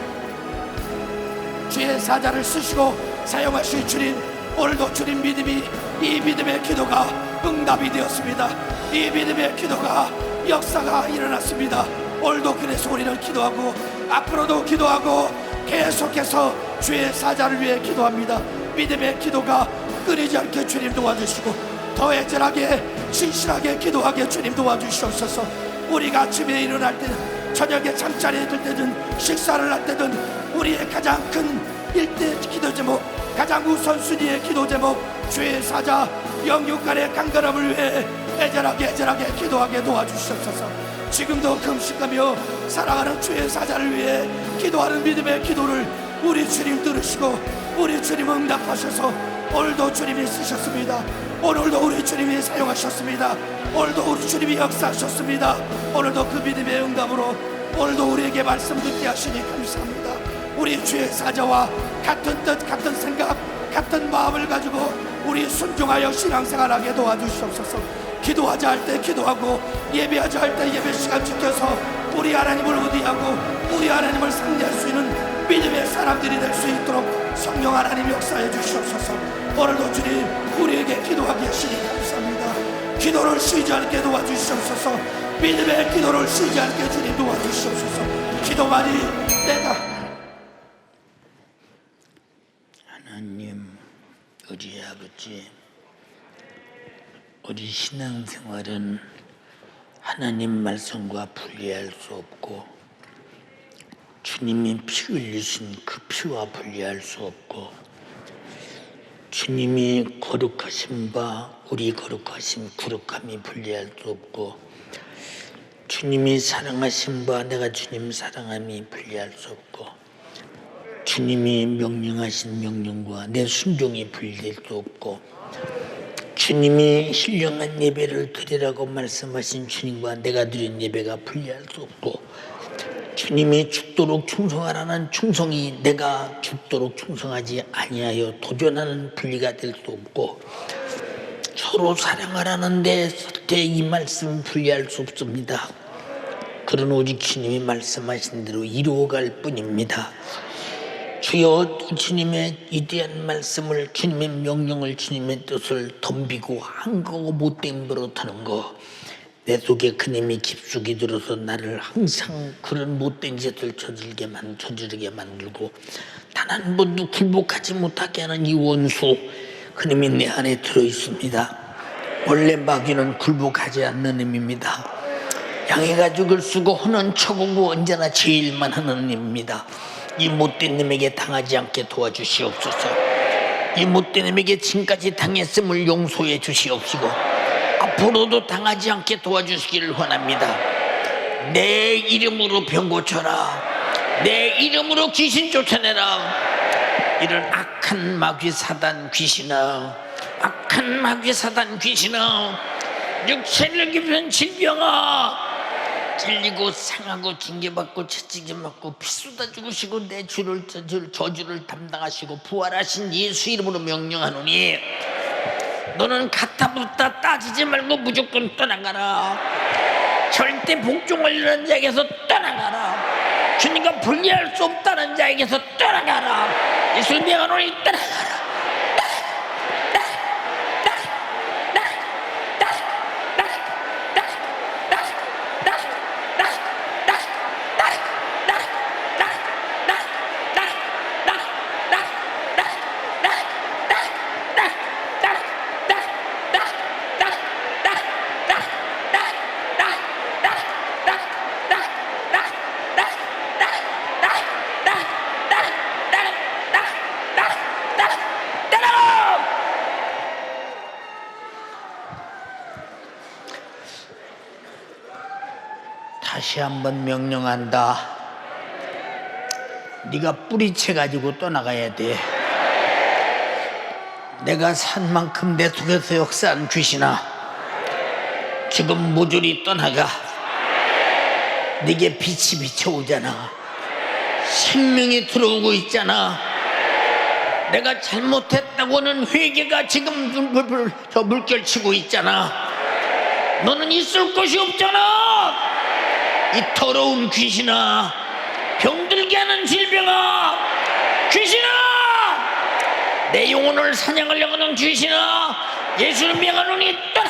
주의 사자를 쓰시고 사용하실 주님 오늘도 주님 믿음이 이 믿음의 기도가 응답이 되었습니다. 이 믿음의 기도가 역사가 일어났습니다. 오늘도 그래서 우리는 기도하고 앞으로도 기도하고 계속해서 주의 사자를 위해 기도합니다. 믿음의 기도가 끊이지 않게 주님 도와주시고 더 애절하게 진실하게 기도하게 주님 도와주시옵소서. 우리가 아침에 일어날 때는 저녁에 잠자리에 들 때든 식사를 할 때든 우리의 가장 큰 일대 기도 제목 가장 우선순위의 기도 제목 주의 사자 영육간의 강건함을 위해 애절하게 기도하게 도와주시옵소서. 지금도 금식하며 사랑하는 주의 사자를 위해 기도하는 믿음의 기도를 우리 주님 들으시고 우리 주님 응답하셔서 오늘도 주님이 쓰셨습니다. 오늘도 우리 주님이 사용하셨습니다. 오늘도 우리 주님이 역사하셨습니다. 오늘도 그 믿음의 응답으로 오늘도 우리에게 말씀 듣게 하시니 감사합니다. 우리 주의 사자와 같은 뜻 같은 생각 같은 마음을 가지고 우리 순종하여 신앙생활하게 도와주시옵소서. 기도하자 할 때 기도하고 예배하자 할 때 예배 시간 지켜서 우리 하나님을 의지하고 우리 하나님을 상대할 수 있는 믿음의 사람들이 될 수 있도록 성령 하나님 역사해 주시옵소서. 오늘도 주님 우리에게 기도하게 하시니 감사합니다. 기도를 쉬지 않게 도와주시옵소서. 믿음의 기도를 쉬지 않게 주님 도와주시옵소서. 기도만이 내가 하나님, 우리 아버지, 우리 신앙생활은 하나님 말씀과 분리할 수 없고 주님이 피 흘리신 그 피와 분리할 수 없고 주님이 거룩하신 바 우리 거룩하신 거룩함이 분리할 수 없고 주님이 사랑하신 바 내가 주님 사랑함이 분리할 수 없고 주님이 명령하신 명령과 내 순종이 분리될 수 없고 주님이 신령한 예배를 드리라고 말씀하신 주님과 내가 드린 예배가 분리할 수 없고 주님이 죽도록 충성하라는 충성이 내가 죽도록 충성하지 아니하여 도전하는 분리가 될 수 없고 서로 사랑하라는데 절대 이 말씀 분리할 수 없습니다. 그런 오직 주님이 말씀하신 대로 이루어갈 뿐입니다. 주여 주님의 위대한 말씀을 주님의 명령을 주님의 뜻을 덤비고 한 거고 못된 버릇하는 거 내 속에 그님이 깊숙이 들어서 나를 항상 그런 못된 짓을 저지르게 만들고 단 한 번도 굴복하지 못하게 하는 이 원수 그님이 내 안에 들어있습니다. 원래 마귀는 굴복하지 않는 힘입니다. 양의 가죽을 쓰고 하는 척하고 언제나 제일만 하는 힘입니다. 이 못된 놈에게 당하지 않게 도와주시옵소서. 이 못된 놈에게 지금까지 당했음을 용서해 주시옵시고 앞으로도 당하지 않게 도와주시기를 원합니다. 내 이름으로 병 고쳐라. 내 이름으로 귀신 쫓아내라. 이런 악한 마귀 사단 귀신아, 악한 마귀 사단 귀신아, 육체를 깊은 질병아, 찔리고 상하고 징계받고 채찍이 맞고 피 쏟아 죽으시고 내 저주를 담당하시고 부활하신 예수 이름으로 명령하노니 너는 가타부타 따지지 말고 무조건 떠나가라. 절대 복종하려는 자에게서 떠나가라. 주님과 분리할 수 없다는 자에게서 떠나가라. 예수를 명하노니 떠나가라. 다시 한번 명령한다. 네가 뿌리채 가지고 떠나가야 돼. 내가 산 만큼 내 속에서 역사한 귀신아, 지금 모조리 떠나가. 네게 빛이 비춰오잖아. 생명이 들어오고 있잖아. 내가 잘못했다고는 회개가 지금 저 물결치고 있잖아. 너는 있을 곳이 없잖아. 이 더러운 귀신아, 병들게 하는 질병아, 귀신아, 내 영혼을 사냥하려고 하는 귀신아, 예수를 명하노니 떠나.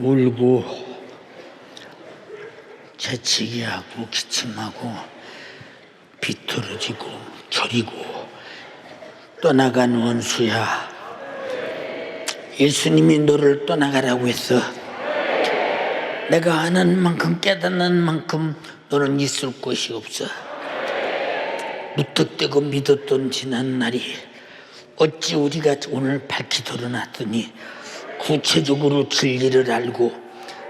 울고 재치기 하고 기침하고 비틀어지고 저리고 떠나간 원수야, 예수님이 너를 떠나가라고 했어. 내가 아는 만큼 깨닫는 만큼 너는 있을 곳이 없어. 무턱대고 믿었던 지난 날이 어찌 우리가 오늘 밝히 드러났더니 구체적으로 진리를 알고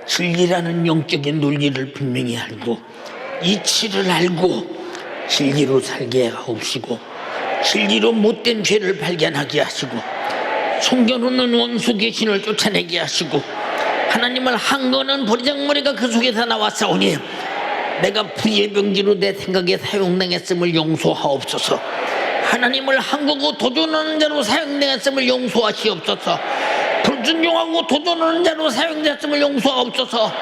진리라는 영적인 논리를 분명히 알고 이치를 알고 진리로 살게 하옵시고 진리로 못된 죄를 발견하게 하시고 숨겨놓는 원수 귀신을 쫓아내게 하시고 하나님을 한거는 버리장머리가 그 속에서 나왔사오니 내가 불의의 병기로 내 생각에 사용당했음을 용서하옵소서. 하나님을 한거고 도전하는 자로 사용당했음을 용서하시옵소서. 불순종하고 도전하는 자로 사용됐음을 용서하옵소서.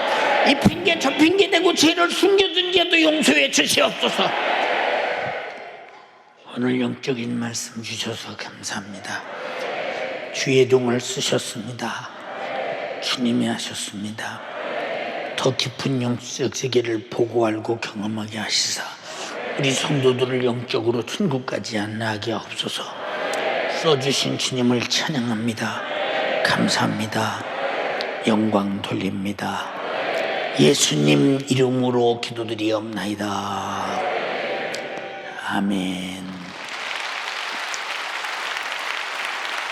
이 핑계 저 핑계 대고 죄를 숨겨둔 자도 용서해 주시옵소서. 오늘 영적인 말씀 주셔서 감사합니다. 주의 종을 쓰셨습니다. 주님이 하셨습니다. 더 깊은 영적 세계를 보고 알고 경험하게 하시사 우리 성도들을 영적으로 천국까지 안내하게 하옵소서. 써주신 주님을 찬양합니다. 감사합니다. 영광 돌립니다. 예수님 이름으로 기도드리옵나이다. 아멘.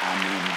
아멘.